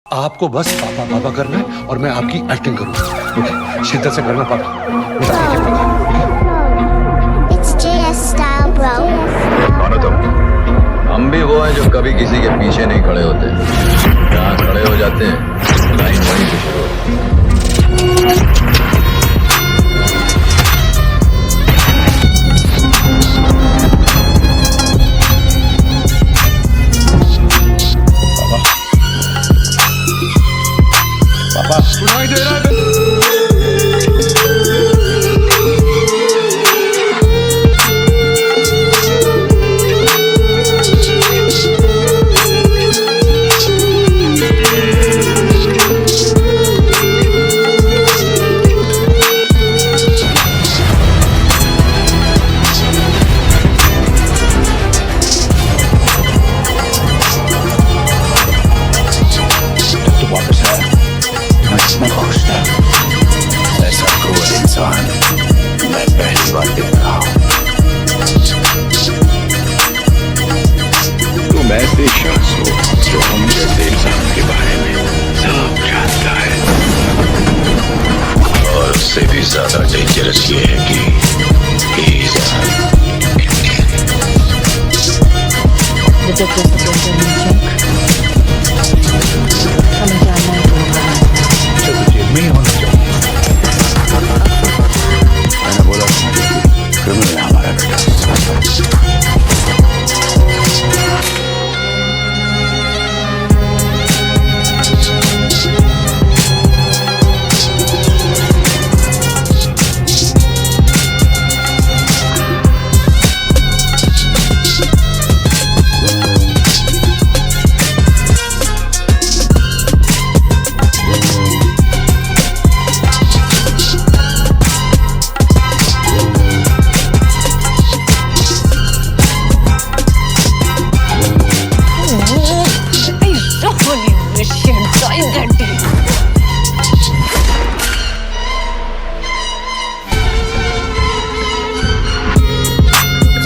आपको बस पापा पापा करना है और मैं आपकी एक्टिंग करूंगा। ओके, शिद्दत से करना पापा। It's JS style, bro. कौन हो तुम? हम भी वो हैं जो कभी किसी के पीछे नहीं खड़े होते, जहाँ खड़े हो जाते हैं लाइन वहीं से शुरू होती है। पापा सुनाई दे रहा है? ऐसा क्रूर इंसान मैं पहली बार देख रहा हूं। तुम ऐसे शख्स हो जो हम जैसे इंसान के बारे में सब जानता है, और उससे भी ज्यादा डेंजरस ये है कि जेल में ही होना चाहिए। मैंने बोला क्रिमिनल है हमारा बेटा।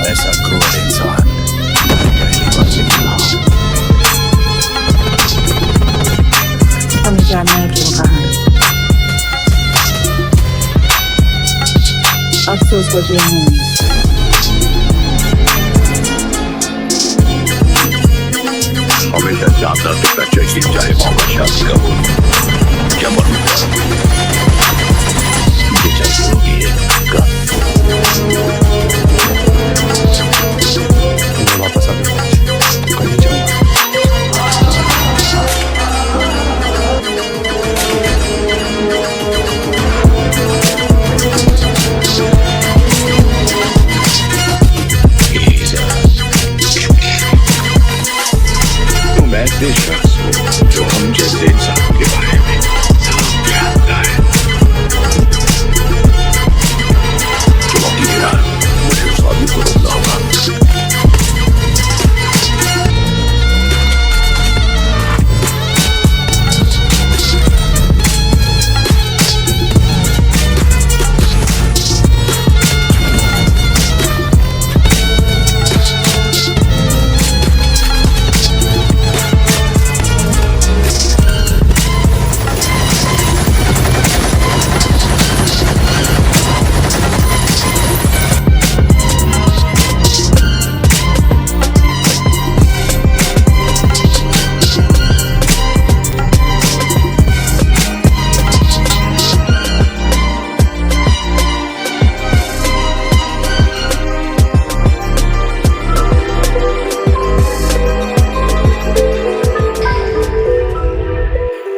ऐसा क्रूर इंसान पहली बार देख रहा हूं। हमें जानना है कि वो कहाँ है। अफसोस को जेल में नहीं। हमेशा जानता था चाहिए, चाहे मोहब्बत शादी का हो या मरना, ये चाहिए होगी मैं वापस आ गया, कहीं जाऊंगा। तुम ऐसे शख्स हो जो हम जैसे इंसान के बारे में सब जानता है, जो अपनी गिरान मुझे शादी को रोकना होगा।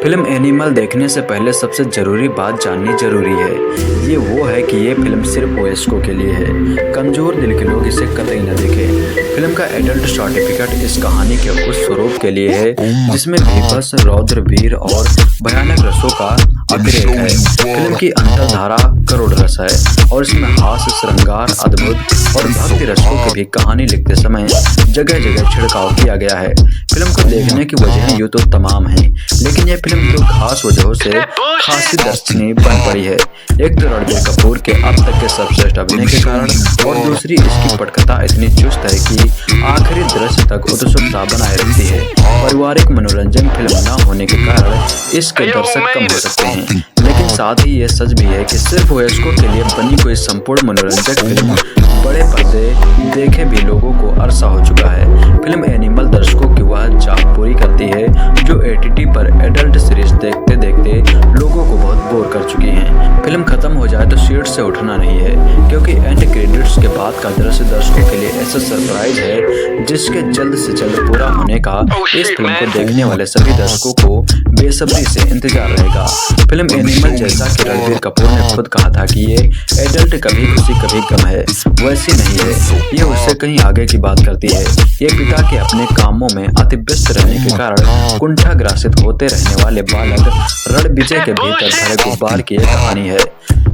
फिल्म एनिमल देखने से पहले सबसे ज़रूरी बात जाननी जरूरी है। ये वो है कि ये फिल्म सिर्फ वयस्कों के लिए है। कमज़ोर दिल के लोग इसे कतई न देखें। फिल्म का एडल्ट सर्टिफिकेट इस कहानी के उस स्वरूप के लिए है जिसमें बीभत्स, रौद्र, वीर और भयानक रसों का अग्रेग है। फिल्म की अंतर्धारा करोड़ रस है और इसमें हास्य, श्रृंगार, अद्भुत और भक्ति रसों की भी कहानी लिखते समय जगह जगह छिड़काव किया गया है। फिल्म को देखने की वजह यूँ तो तमाम हैं, लेकिन यह फिल्म दो खास वजहों से खासी दर्शनीय बन पड़ी है। एक तो रणबीर कपूर के अब तक के सर्वश्रेष्ठ अभिनय के कारण, और दूसरी इसकी पटकथा इतनी चुस्त है कि आखिरी दृश्य तक उत्सुकता बनाए रखती है। पारिवारिक मनोरंजन फिल्म न होने के कारण इसके दर्शक कम हो सकते हैं। लेकिन साथ ही ये सच भी है कि सिर्फ वयस्कों के लिए बनी कोई संपूर्ण मनोरंजक फिल्म बड़े पर्दे देखे भी लोगों को अरसा हो चुका है। फिल्म एनिमल दर्शकों की वह चाह पूरी करती है जो OTT पर एडल्ट सीरीज देखते देखते लोगों को बहुत बोर कर चुकी हैं। फिल्म खत्म हो जाए तो सीट से उठना नहीं है, क्योंकि एंड क्रेडिट्स के बाद का दृश्य दर्शकों के लिए ऐसा सरप्राइज है जिसके जल्द से जल्द पूरा होने का इस फिल्म को देखने वाले सभी दर्शकों को बेसब्री से इंतजार रहेगा। फिल्म एनिमल जैसा कि रणबीर कपूर ने खुद कहा था कि ये एडल्ट कभी खुशी कभी गम है, वैसी नहीं है। ये उससे कहीं आगे की बात करती है। ये पिता के अपने कामों में अति व्यस्त रहने के कारण कुंठाग्रसित होते रहने वाले बालक रणविजय के भीतर भरे गुब्बार की एक कहानी है।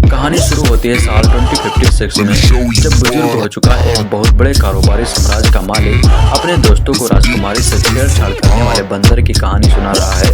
कहानी शुरू होती है साल 2056 में, जब बुजुर्ग हो चुका एक बहुत बड़े कारोबारी साम्राज्य का मालिक अपने दोस्तों को राजकुमारी से छेड़छाड़ करने वाले बंदर की कहानी सुना रहा है।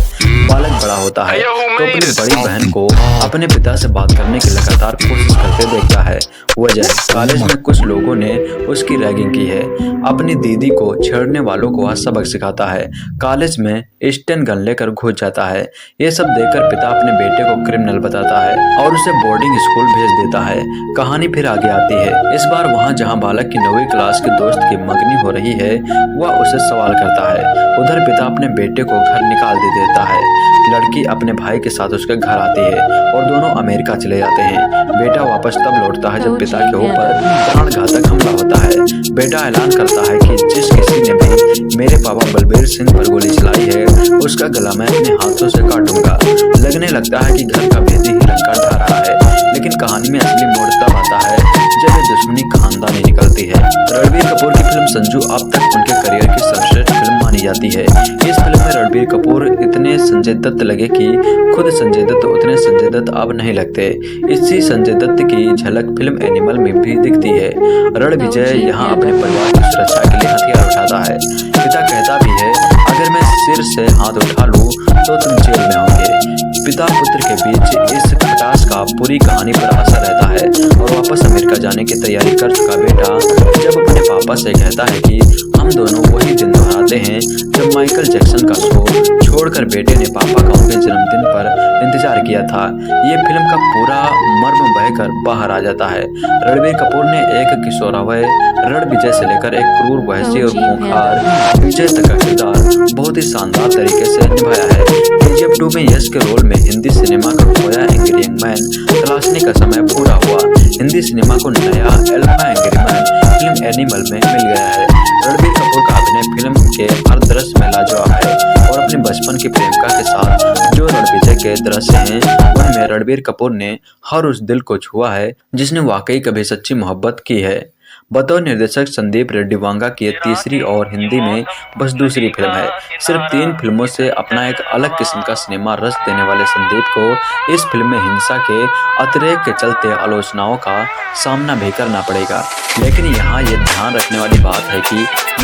बालक बड़ा होता है तो अपनी बड़ी बहन को अपने पिता से बात करने की लगातार कोशिश करते देखता है। वजह कॉलेज में कुछ लोगों ने उसकी रैगिंग की है। अपनी दीदी को छेड़ने वालों को वह सबक सिखाता है। कॉलेज में स्टेन गन लेकर घुस जाता है। ये सब देखकर पिता अपने बेटे को क्रिमिनल बताता है और उसे बोर्डिंग स्कूल भेज देता है। कहानी फिर आगे आती है। इस बार वहाँ जहाँ बालक की 9वीं क्लास के दोस्त की मंगनी हो रही है, वह उसे सवाल करता है। उधर पिता अपने बेटे को घर निकाल दे देता है। लड़की अपने भाई के साथ उसके घर आती है और दोनों अमेरिका चले जाते हैं। बेटा वापस तब लौटता है जब पिता के ऊपर प्राणघातक हमला होता है। बेटा ऐलान करता है कि जिस किसी ने भी मेरे पापा बलबीर सिंह पर गोली चलाई है उसका गला मैं अपने हाथों से काटूंगा। लगने लगता है कि घर का भेदी ही लंका ढा रहा है, लेकिन कहानी में असली मोड़ तब आता है जब ये दुश्मनी खानदानी निकलती है। रणबीर कपूर की फिल्म संजू अब तक उनके करियर की सर्वश्रेष्ठ फिल्म मानी जाती है। इस फिल्म में रणबीर कपूर इतने संजय दत्त लगे कि खुद संजय दत्त उतने संजय दत्त अब नहीं लगते। इसी संजय दत्त की झलक फिल्म एनिमल में भी दिखती है। रणविजय यहाँ अपने परिवार की सुरक्षा के लिए हथियार उठाता है। पिता कहता भी है, अगर मैं सिर से हाथ उठा लूं तो तुम जेल में होंगे। पिता पुत्र के बीच इस खटास का पूरी कहानी पर असर रहता है और वापस अमेरिका जाने की तैयारी कर चुका बेटा जब अपने पापा से कहता है कि हम दोनों वही दिन दोहराते हैं जब माइकल जैक्सन का शो छोड़कर बेटे ने पापा का उनके जन्मदिन पर इंतजार किया था। ये फिल्म का पूरा मर्म बहकर बाहर आ जाता है। रणबीर कपूर ने एक किशोरावय रणविजय से लेकर एक क्रूर वहशी और खूंखार विजय तक का किरदार बहुत ही शानदार तरीके से निभाया है। KGF 2 में यश के रोल में हिंदी सिनेमा का खोया एंग्री यंग मैन तलाशने का समय पूरा हुआ। हिंदी सिनेमा को नया alpha angry man film animal में मिल गया है। रणबीर कपूर का अभिनय फिल्म के हर दृश्य में लाजवाब है और अपने बचपन की प्रेमिका के साथ जो रणविजय के दृश्य हैं उनमें रणबीर कपूर ने हर उस दिल को छुआ है जिसने वाकई कभी सच्ची मोहब्बत की है। बतौर निर्देशक संदीप रेड्डी वांगा की तीसरी और हिंदी में बस दूसरी फिल्म है। सिर्फ 3 फिल्मों से अपना एक अलग किस्म का सिनेमा रस देने वाले संदीप को इस फिल्म में हिंसा के अतिरेक के चलते आलोचनाओं का सामना भी करना पड़ेगा। लेकिन यहाँ ये ध्यान रखने वाली बात है कि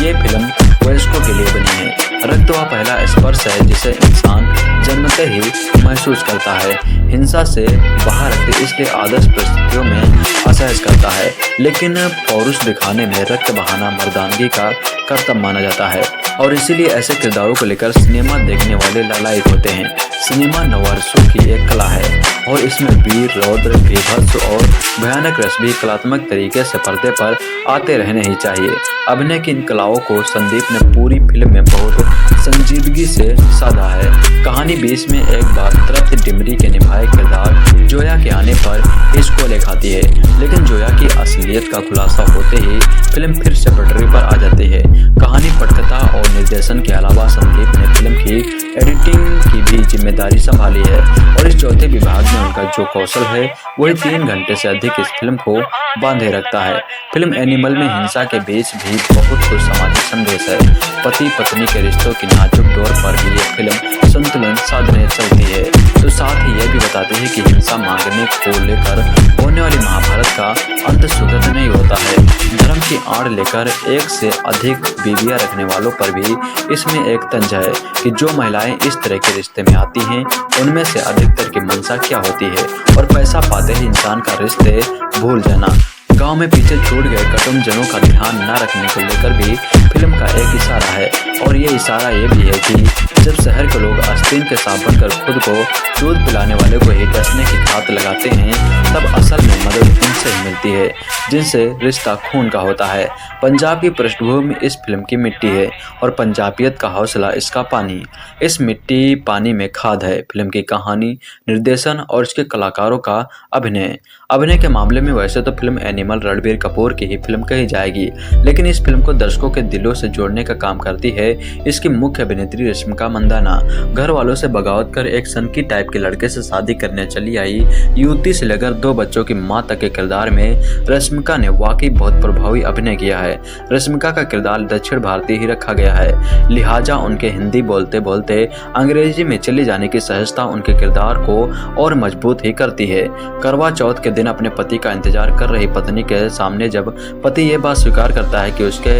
ये फिल्म वयस्कों के लिए बनी है। रक्त वह पहला स्पर्श है जिसे इंसान जन्मते ही महसूस करता है। हिंसा से बाहर रखते इसलिए आदर्श परिस्थितियों में असहज करता है, लेकिन पौरुष दिखाने में रक्त बहाना मर्दानगी का कर्तव्य माना जाता है और इसीलिए ऐसे किरदारों को लेकर सिनेमा देखने वाले लालायित होते हैं। सिनेमा नवरसों की एक कला है और इसमें वीर, रौद्र, बीभत्स और भयानक रस भी कलात्मक तरीके से पर्दे पर आते रहने ही चाहिए। अभिनय की इन कलाओं को संदीप ने पूरी फिल्म में बहुत संजीदगी से साधा है। कहानी 20 में एक बार तृप्त डिमरी के निभाए किरदार जोया के आने पर इसको ले खाती है, लेकिन जोया की असलियत का खुलासा होते ही फिल्म फिर से पटरी पर आ जाती है। कहानी, पटकथा और निर्देशन के अलावा संदीप ने फिल्म की एडिटिंग की भी जिम्मेदारी संभाली है और इस चौथे विभाग में उनका जो कौशल है वही 3 घंटे से अधिक इस फिल्म को बांधे रखता है। फिल्म एनिमल में हिंसा के बीच भी बहुत कुछ सामाजिक संदेश है। पति पत्नी के रिश्तों की नाजुक डोर पर भी ये फिल्म संतुलन साधने चलती है। तो साथ ही यह भी बताते हैं कि हिंसा मांगने को लेकर होने वाली महाभारत का अंत सुगत नहीं होता है। धर्म की आड़ लेकर एक से अधिक बीवियां रखने वालों पर भी इसमें एक तंज है कि जो महिलाएं इस तरह के रिश्ते में आती हैं उनमें से अधिकतर की मंशा क्या होती है और पैसा पाते ही इंसान का रिश्ते भूल जाना। गांव में पीछे छूट गए कुटुंबजनों का ध्यान न रखने को लेकर भी फिल्म का एक इशारा है और ये इशारा ये भी है कि जब शहर के लोग आस्तीन के सांप बनकर खुद को दूध पिलाने वाले को ही डसने की घात लगाते हैं, तब असल में मदद उनसे ही मिलती है जिनसे रिश्ता खून का होता है। पंजाब की पृष्ठभूमि इस फिल्म की मिट्टी है और पंजाबियत का हौसला इसका पानी। इस मिट्टी पानी में खाद है फिल्म की कहानी, निर्देशन और इसके कलाकारों का अभिनय के मामले में वैसे तो फिल्म एनिमल रणबीर कपूर की ही फिल्म कही जाएगी, लेकिन इस फिल्म को दर्शकों के दिलों से जोड़ने का काम करती है इसकी मुख्य अभिनेत्री रश्मिका मंदाना। घर वालों से बगावत कर एक सनकी टाइप के लड़के से शादी करने चली आई युवती से लेकर 2 बच्चों की मां तक के किरदार में रश्मिका ने वाकई बहुत प्रभावी अभिनय किया है। रश्मिका का किरदार दक्षिण भारतीय ही रखा गया है, लिहाजा उनके हिंदी बोलते बोलते अंग्रेजी में चले जाने की सहजता उनके किरदार को और मजबूत ही करती है। करवा चौथ के दिन अपने पति का इंतजार कर रही पत्नी के सामने जब पति ये बात स्वीकार करता है कि उसके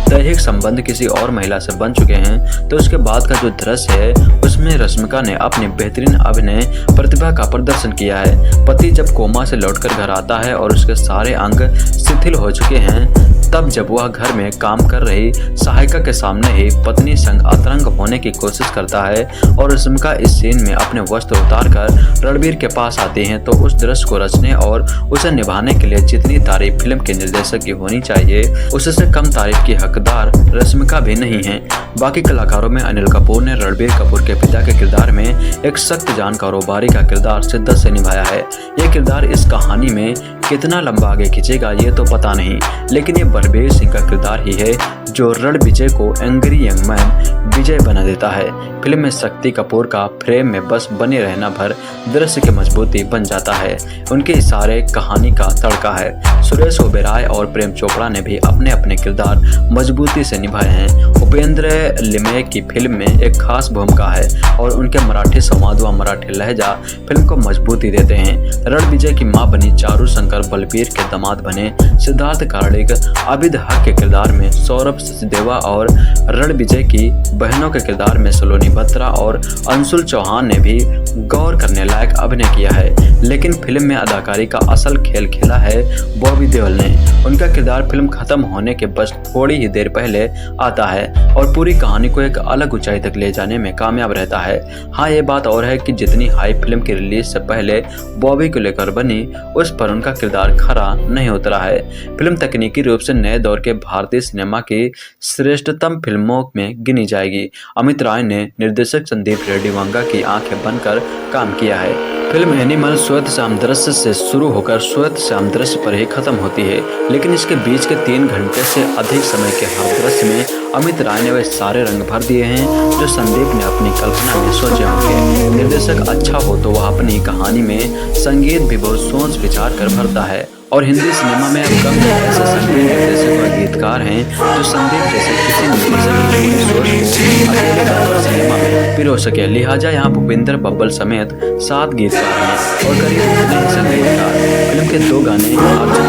दैहिक संबंध किसी और महिला से बन चुके हैं, तो उसके बाद का जो दृश्य है उसमें रश्मिका ने अपनी बेहतरीन अभिनय प्रतिभा का प्रदर्शन किया है। पति जब कोमा से लौटकर घर आता है और उसके सारे अंग शिथिल हो चुके हैं, तब जब वह घर में काम कर रही सहायिका के सामने ही पत्नी संग अतरंग होने की कोशिश करता है और रश्मिका इस सीन में अपने वस्त्र उतार कर रणबीर के पास आती हैं, तो उस दृश्य को रचने और उसे निभाने के लिए जितनी तारीफ फिल्म के निर्देशक की होनी चाहिए, उससे कम तारीफ की हकदार रश्मिका भी नहीं है। बाकी कलाकारों में अनिल कपूर ने रणबीर कपूर के पिता के किरदार में एक सख्त जान कारोबारी का किरदार शिद्दत से निभाया है। ये किरदार इस कहानी में कितना लंबा आगे खींचेगा ये तो पता नहीं, लेकिन ये बलबीर सिंह का किरदार ही है जो रणविजय को एंग्री यंग मैन विजय बना देता है। फिल्म में शक्ति कपूर का फ्रेम में बस बने रहना भर दृश्य की मजबूती बन जाता है। उनके इशारे कहानी का तड़का है। सुरेश ओबेरॉय और प्रेम चोपड़ा ने भी अपने अपने किरदार मजबूती से निभाए हैं। उपेंद्र लिमये की फिल्म में एक खास भूमिका है और उनके मराठी संवाद व मराठी लहजा फिल्म को मजबूती देते हैं। रणविजय की मां बनी चारू शंकर बलबीर के दामाद बने सिद्धार्थ कार्डिक आबिद हक के किरदार में सौरभ सचदेवा और रणविजय की बहनों के किरदार में सलोनी बत्रा और अंशुल चौहान ने भी गौर करने लायक अभिनय किया है। लेकिन फिल्म में अदाकारी का असल खेल खेला है बॉबी देओल ने। उनका किरदार फिल्म खत्म होने के बस थोड़ी ही देर पहले आता है और पूरी कहानी को एक अलग ऊंचाई तक ले जाने में कामयाब रहता है। हाँ, ये बात और है कि जितनी हाइप फिल्म की रिलीज से पहले बॉबी को लेकर बनी, उस पर उनका किरदार खरा नहीं उतरा है। फिल्म तकनीकी रूप से नए दौर के भारतीय सिनेमा की श्रेष्ठतम फिल्मों में गिनी जाएगी। अमित राय ने निर्देशक संदीप रेड्डी वांगा की आंखें बनकर काम किया है। फिल्म एनिमल श्वेत श्याम दृश्य से शुरू होकर श्वेत श्याम दृश्य पर ही खत्म होती है, लेकिन इसके बीच के 3 घंटे से अधिक समय के हर दृश्य में अमित राय ने वे सारे रंग भर दिए हैं जो संदीप ने अपनी कल्पना में सोचे होंगे। निर्देशक अच्छा हो तो वह अपनी कहानी में संगीत भी बहुत सोच विचार कर भरता है और हिंदी सिनेमा में अब कम ऐसे संगीत निर्देशक व गीतकार हैं जो संदीप जैसे किसी निर्देशक की पूरी सोच को अकेले कर सिनेमा में पिरो सके। लिहाजा यहाँ भूपेंद्र बब्बल समेत 7 गीतकार हैं और करीब उतने ही संगीतकार। फिल्म के 2 गाने अर्जुन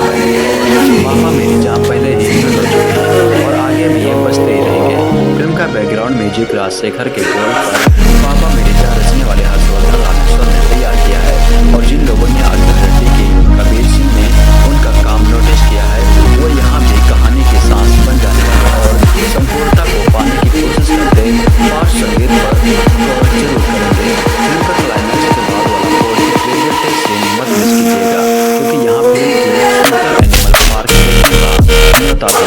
और पापा मेरी जान पहले ही हिट हो चुके हैं और आगे भी ये बजते ही रहेंगे। फिल्म का बैकग्राउंड म्यूजिक राजशेखर के बोल पर पापा मेरी जान रचने वाले हर्षवर्धन रामेश्वर ने तैयार किया है और जिन लोगों ने आजकल रेड्डी की कबीर सिंह ने उनका काम नोटिस किया है, वो यहाँ भी कहानी की सांस बन जाने वाले और संपूर्णता को पाने की कोशिश करते पार्श्व संगीत पर गौर जरूर करेंगे। फिल्म का क्लाइमैक्स के बाद वाला कोर्स फेवरेट सीन मत मिस कीजिएगा, क्योंकि यहाँ फिल्म की एनिमल पार्क का न्योता है।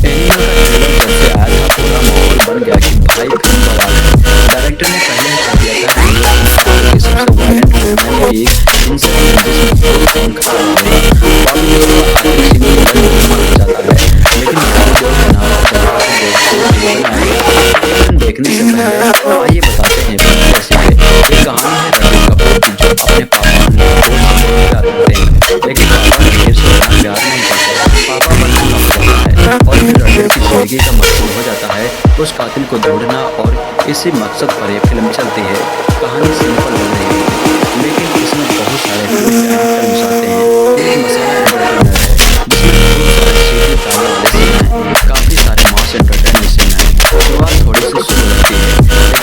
एनिमल का ट्रेलर जब से आया था पूरा माहौल बन गया कि भाई फिल्म बवाल है। डायरेक्टर ने पहले ही कह दिया था कि सबसे वायलेंट मूवमेंट की इनसे लेकिन देखने से पहले आइए बताते हैं कैसे है। ये कहानी है रणबीर कपूर की जो अपने पापा ने प्यार करते हैं, लेकिन पापा रणबीर से प्यार नहीं करते। पापा बनने का मजा है और फिर रणबीर की जिंदगी का मकसद हो जाता है उस कातिल को ढूंढना और इसी मकसद पर यह फिल्म चलती है। कहानी सिंपल हो रही है, लेकिन इसमें बहुत सारे टर्म्स आते हैं। एक मसाला एंटरटेनर है जिसमें बहुत सारे सीधे ताले वाले सीन हैं, काफी सारे मास एंटरटेनमेंट सीन हैं। शुरुआत थोड़ी सी शुरू होती है,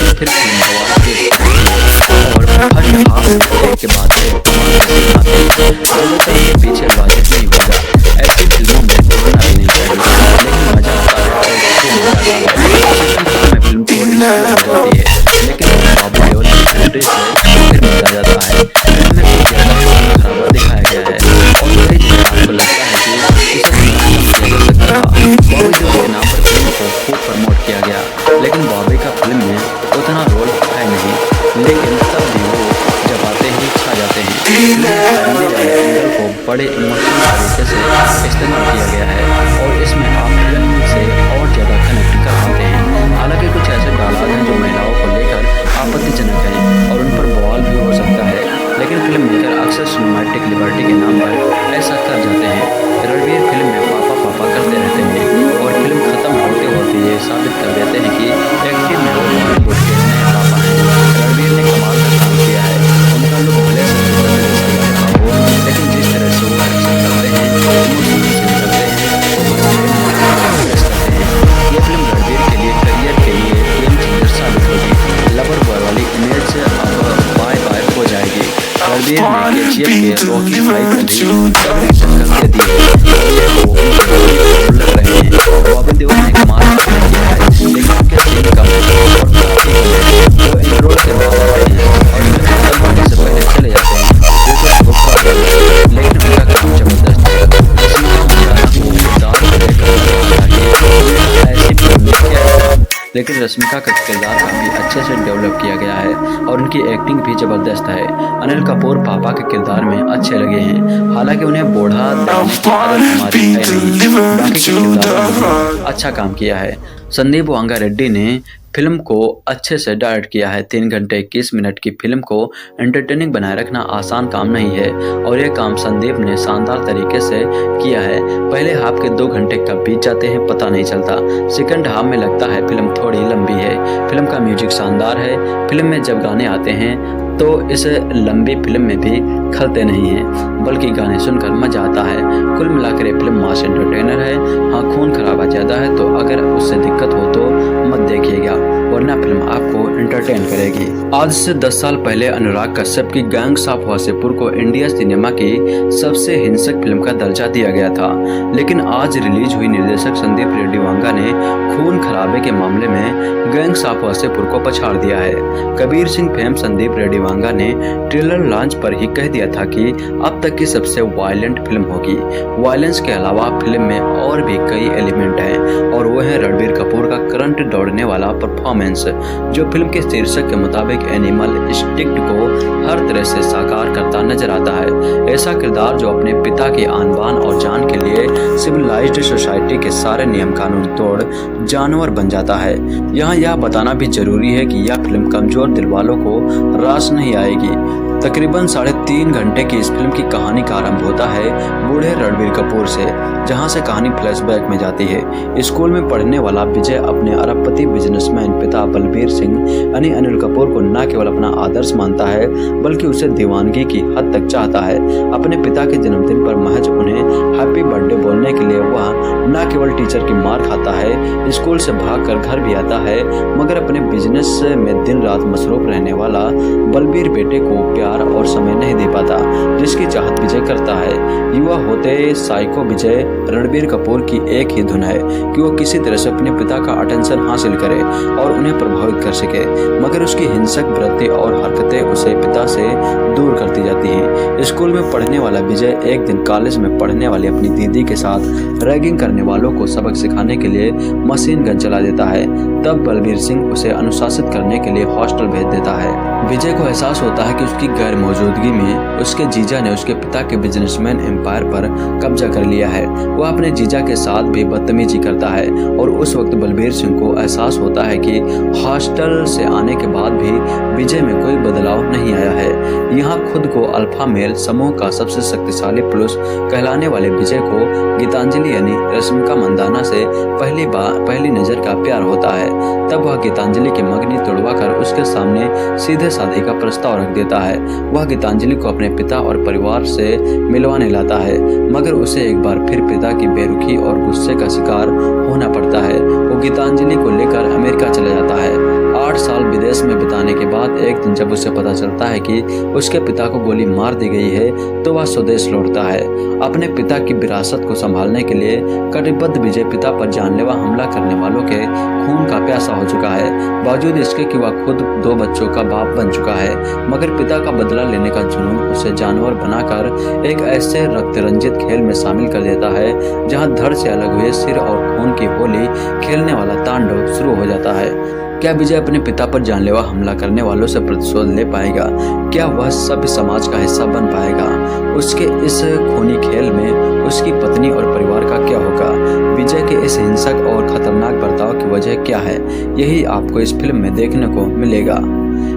लेकिन फिर फिल्म बवाल और हर हाफ घंटे के बाद कमाल के सीन आते हैं। ज़्यादातर के पीछे लॉजिक नहीं होगा, ऐसी फिल्मों में ढूंढना भी नहीं चाहिए, लेकिन मजा आता है और में फिल्म थोड़ी सी जाती है। लेकिन तब भी वो जब आते ही छा जाते हैं। फैमिली वाले एंगल को बड़े इमोशनल तरीके से इस्तेमाल किया गया है और इसमें आप फिल्म से और ज़्यादा कनेक्ट कर पाते हैं। हालांकि कुछ ऐसे डायलॉग हैं जो महिलाओं को लेकर आपत्तिजनक हैं और उन पर बवाल भी हो सकता है, लेकिन फिल्म मेकर अक्सर सिनेमैटिक लिबर्टी के नाम पर ऐसा कर जाते हैं। रणबीर फिल्म में पापा पापा करते रहते हैं और फिल्म खत्म होते होते ये साबित कर देते हैं कि एक्टिंग में वो बॉलीवुड के नए पापा हैं। रणबीर ने कमाल का काम किया है। उनका लुक भले से जैसा लग रहा हो, लेकिन जिस तरह से वो एक्शन करते हैं, इमोशनल से निकलते हैं, ये फिल्म रणबीर के लिए करियर के लिए गेम चेंजर साबित होगी। लवर बॉय वाली इमेज से अब बाय बाय हो जाएगी। रणबीर ने केजीएफ के रॉकी फाइव में भी टक्कर दे दी है। लग रहे हैं बॉबी देओल ने कमाल किया है, लेकिन उनके सीन कम है और काफी कम है। वो इंट्रो के बाद आते हैं और फिल्म खत्म होने से पहले चले जाते हैं, जो कि बहुत खराब है, लेकिन उनका काम जबरदस्त है। लेकिन रश्मिका का किरदार काफ़ी अच्छे से डेवलप किया गया है और उनकी एक्टिंग भी ज़बरदस्त है। अनिल कपूर पापा के किरदार में अच्छे लगे हैं, हालांकि उन्हें बूढ़ा देखने की आदत हमारी है नहीं। बाकी के किरदारों में अच्छा काम किया है। संदीप वांगा रेड्डी ने फिल्म को अच्छे से डायरेक्ट किया है। 3 घंटे 21 मिनट की फिल्म को एंटरटेनिंग बनाए रखना आसान काम नहीं है और यह काम संदीप ने शानदार तरीके से किया है। पहले हाफ के 2 घंटे कब बीत जाते हैं पता नहीं चलता। सेकंड हाफ में लगता है फिल्म थोड़ी लंबी है। फिल्म का म्यूजिक शानदार है। फिल्म में जब गाने आते हैं तो इस लंबी फिल्म में भी खलते नहीं हैं, बल्कि गाने सुनकर मजा आता है। कुल मिलाकर ये फिल्म मास एंटरटेनर है। हाँ, खून खराबा ज़्यादा है तो अगर उससे दिक्कत हो तो मत देखिएगा, वरना फिल्म आपको एंटरटेन करेगी। आज से 10 साल पहले अनुराग कश्यप की गैंग्स ऑफ वासेपुर को इंडिया सिनेमा की सबसे हिंसक फिल्म का दर्जा दिया गया था, लेकिन आज रिलीज हुई निर्देशक संदीप रेड्डी वांगा ने खून खराबे के मामले में गैंग्स ऑफ वासेपुर को पछाड़ दिया है। कबीर सिंह फेम संदीप रेड्डी वांगा ने ट्रेलर लॉन्च पर ही कह दिया था कि अब तक की सबसे वायलेंट फिल्म होगी। वायलेंस के अलावा फिल्म में और भी कई एलिमेंट हैं और वो है रणबीर कपूर का करंट दौड़ने वाला परफॉर्मेंस, जो फिल्म के शीर्षक के मुताबिक एनिमल इंस्टिंक्ट को हर तरह से साकार करता नजर आता है। ऐसा किरदार जो अपने पिता की आन बान और जान के लिए सिविलाइज्ड सोसाइटी के सारे नियम कानून तोड़ जानवर बन जाता है। यहाँ यह बताना भी जरूरी है कि यह फिल्म कमजोर दिल वालों को रास नहीं आएगी। तकरीबन 3.5 घंटे की इस फिल्म की कहानी का आरंभ होता है बूढ़े रणबीर कपूर से, जहां से कहानी फ्लैशबैक में जाती है। स्कूल में पढ़ने वाला विजय अपने अरबपति बिजनेसमैन पिता बलबीर सिंह यानी अनिल कपूर को न केवल अपना आदर्श मानता है, बल्कि उसे दीवानगी की हद तक चाहता है। अपने पिता के जन्मदिन पर महज उन्हें हैप्पी बर्थडे बोलने के लिए वह न केवल टीचर की मार खाता है, स्कूल से भागकर घर भी आता है, मगर अपने बिजनेस में दिन रात मसरूफ रहने वाला बलबीर बेटे को प्यार और समय नहीं दे पाता, जिसकी चाहत विजय करता है। युवा होते साइको विजय रणबीर कपूर की एक ही धुन है कि वो किसी तरह से अपने पिता का अटेंशन हासिल करे और उन्हें प्रभावित कर सके, मगर उसकी हिंसक वृत्ति और हरकतें उसे पिता से दूर करती जाती हैं। स्कूल में पढ़ने वाला विजय एक दिन कॉलेज में पढ़ने वाली अपनी दीदी के साथ रैगिंग करने वालों को सबक सिखाने के लिए मशीन गन चला देता है। तब बलबीर सिंह उसे अनुशासित करने के लिए हॉस्टल भेज देता है। विजय को एहसास होता है कि उसकी गैर मौजूदगी में उसके जीजा ने उसके पिता के बिजनेसमैन एम्पायर पर कब्जा कर लिया है। वह अपने जीजा के साथ भी बदतमीजी करता है और उस वक्त बलबीर सिंह को एहसास होता है कि हॉस्टल से आने के बाद भी विजय में कोई बदलाव नहीं आया है। यहाँ खुद को अल्फा मेल समूह का सबसे शक्तिशाली पुरुष कहलाने वाले विजय को गीतांजलि यानी रश्मिका मंदाना से पहली नजर का प्यार होता है। तब वह गीतांजलि की मंगनी तोड़वा कर उसके सामने सीधे शादी का प्रस्ताव रख देता है। वह गीतांजलि को अपने पिता और परिवार से मिलवाने लाता है, मगर उसे एक बार फिर पिता की बेरुखी और गुस्से का शिकार होना पड़ता है। वो गीतांजलि को लेकर अमेरिका चला जाता है। 8 साल विदेश में बिताने के बाद एक दिन जब उसे पता चलता है कि उसके पिता को गोली मार दी गई है, तो वह स्वदेश लौटता है। अपने पिता की विरासत को संभालने के लिए कटिबद्ध विजय पिता पर जानलेवा हमला करने वालों के खून का प्यासा हो चुका है। बावजूद इसके कि वह खुद 2 बच्चों का बाप बन चुका है, मगर पिता का बदला लेने का जुनून उसे जानवर बनाकर एक ऐसे रक्त रंजित खेल में शामिल कर देता है जहां धड़ से अलग हुए सिर और खून की होली खेलने वाला तांडव शुरू हो जाता है। क्या विजय अपने पिता पर जानलेवा हमला करने वालों से प्रतिशोध ले पाएगा? क्या वह सभ्य समाज का हिस्सा बन पाएगा? उसके इस खूनी खेल में उसकी पत्नी और परिवार का क्या होगा? विजय के इस हिंसक और खतरनाक बर्ताव की वजह क्या है? यही आपको इस फिल्म में देखने को मिलेगा।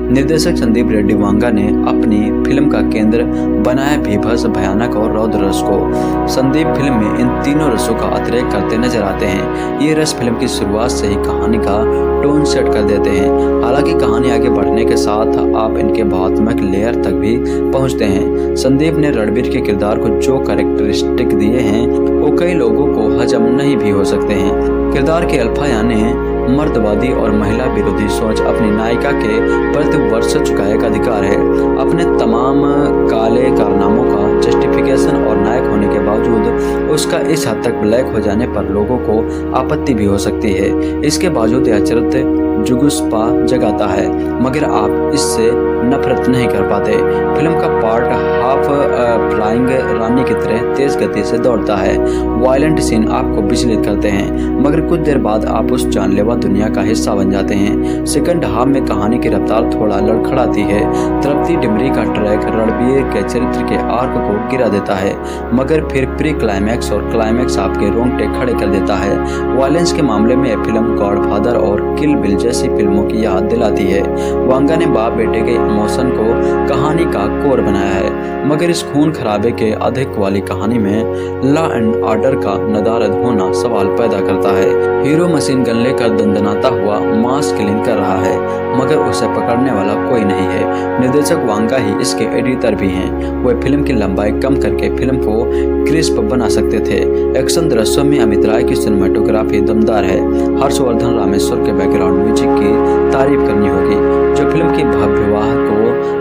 निर्देशक संदीप रेड्डी वांगा ने अपनी फिल्म का केंद्र बनाया भीभत्स, भयानक और रौद्र रस को। संदीप फिल्म में इन तीनों रसों का अतिरेक करते नजर आते हैं। ये रस फिल्म की शुरुआत से ही कहानी का टोन सेट कर देते हैं। हालांकि कहानी आगे बढ़ने के साथ आप इनके भावनात्मक लेयर तक भी पहुंचते हैं। संदीप ने रणबीर के किरदार को जो कैरेक्टरिस्टिक दिए हैं वो कई लोगों को हजम नहीं भी हो सकते हैं। किरदार के अल्फा यानी मर्दवादी और महिला विरोधी सोच अपनी नायिका के प्रति वर्ष चुकाए का अधिकार है। अपने तमाम काले कारनामों का जस्टिफिकेशन और नायक होने के बावजूद उसका इस हद तक ब्लैक हो जाने पर लोगों को आपत्ति भी हो सकती है। इसके बावजूद यह चरित्र जुगुस्पा जगाता है, मगर आप इससे नफरत नहीं कर पाते। फिल्म का पार्ट हाफ फ्लाइंग रानी की तरह तेज गति से दौड़ता है। वायलेंट सीन आपको विचलित करते हैं, मगर कुछ देर बाद आप उस जानलेवा दुनिया का हिस्सा बन जाते हैं। सेकंड हाफ में कहानी की रफ्तार थोड़ा लड़खड़ाती है। तृप्ति डिमरी का ट्रैक रणबीर के चरित्र के आर्क को गिरा देता है, मगर फिर प्री क्लाइमैक्स और क्लाइमैक्स आपके रोंगटे खड़े कर देता है। वायलेंस के मामले में यह फिल्म गॉडफादर और किल बिल जैसी फिल्मों की याद दिलाती है। वांगा ने बाप बेटे के इमोशन को कहानी का कोर बनाया है, मगर इस खून खराबे के अधिक वाली कहानी में लॉ एंड ऑर्डर का नदारद होना सवाल पैदा करता है। हीरो मशीन गन लेकर दंदनाता हुआ मास किलिंग कर रहा है, मगर उसे पकड़ने वाला कोई नहीं है। निर्देशक वांगा ही इसके एडिटर भी हैं। वे फिल्म की लंबाई कम करके फिल्म को क्रिस्प बना सकते थे। एक्शन दृश्यों में अमित राय की सिनेमेटोग्राफी दमदार है। हर्षवर्धन रामेश्वर के बैकग्राउंड म्यूजिक की तारीफ करनी होगी, जो फिल्म की भव्यवाह को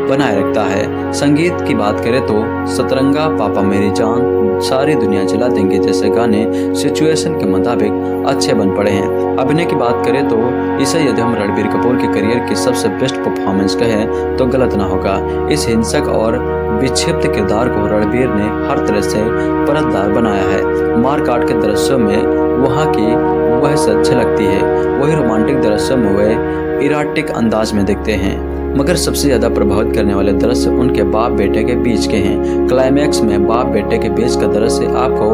बनाए रखता है। संगीत की बात करें तो सतरंगा, पापा मेरी जान, सारी दुनिया जला देंगे जैसे गाने सिचुएशन के मुताबिक अच्छे बन पड़े हैं। अभिनय की बात करें तो इसे यदि हम रणबीर कपूर के करियर की सबसे बेस्ट परफॉर्मेंस कहें तो गलत ना होगा। इस हिंसक और विक्षिप्त किरदार को रणबीर ने हर तरह से परतदार बनाया है। मारकाट के दृश्यों में वहाँ की वह सच झलकती है, वही रोमांटिक दृश्यों में वह इराटिक अंदाज में दिखते हैं, मगर सबसे ज्यादा प्रभावित करने वाले दृश्य उनके बाप बेटे के बीच के हैं। क्लाइमैक्स में बाप बेटे के बीच का दृश्य आपको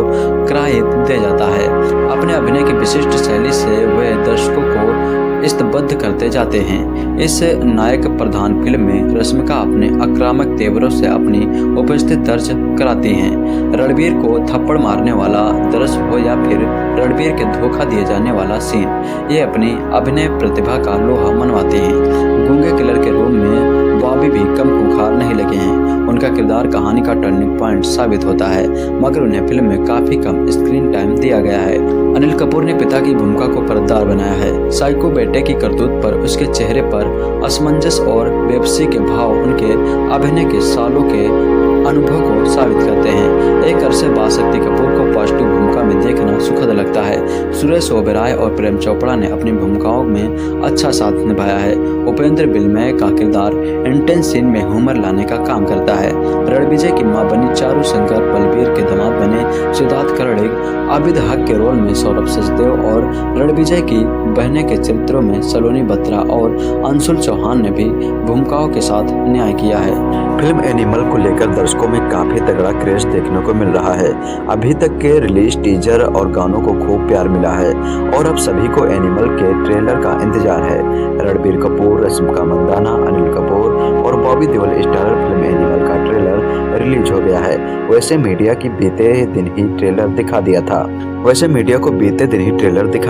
क्राइम दे जाता है। अपने अभिनय की विशिष्ट शैली से वे दर्शकों को स्तब्ध करते जाते हैं। इस नायक प्रधान फिल्म में रश्मिका अपने आक्रामक तेवरों से अपनी उपस्थिति दर्ज कराती हैं। रणबीर को थप्पड़ मारने वाला दृश्य हो या फिर रणबीर के धोखा दिए जाने वाला सीन, ये अपनी अभिनय प्रतिभा का लोहा मनवाते हैं। गूंगे किलर के रोल में बॉबी भी कम खूंखार नहीं लगे हैं। उनका किरदार कहानी का टर्निंग पॉइंट साबित होता है, मगर उन्हें फिल्म में काफी कम स्क्रीन टाइम दिया गया है। अनिल कपूर ने पिता की भूमिका को परतदार बनाया है। साइको बेटे की करतूत पर उसके चेहरे पर असमंजस और बेबसी के भाव उनके अभिनय के सालों के अनुभव को साबित करते हैं। एक अरसे बाद शक्ति कपूर को पॉजिटिव भूमिका में देखना सुखद लगता है। सुरेश ओबेरॉय और प्रेम चोपड़ा ने अपनी भूमिकाओं में अच्छा साथ निभाया है। उपेंद्र बिलमय का किरदार इंटेंस सीन में ह्यूमर लाने का काम करता है। रणविजय की मां बनी चारू शंकर, बलबीर के दामाद बने सिद्धार्थ कर्णिक, आबिद हक के रोल में सौरभ सचदेव और रणविजय की बहने के चरित्रों में सलोनी बत्रा और अंशुल चौहान ने भी भूमिकाओं के साथ न्याय किया है। फिल्म एनिमल को लेकर दर्शकों में काफी तगड़ा क्रेज देखने को मिल रहा है। अभी तक के रिलीज टीजर और गानों को खूब प्यार मिला है और अब सभी को एनिमल के ट्रेलर का इंतजार है। रणबीर कपूर, रश्मिका मंदाना, अनिल कपूर और Bobby Deol starrer film animal का ट्रेलर रिलीज हो गया है। वैसे मीडिया को बीते दिन ही ट्रेलर दिखा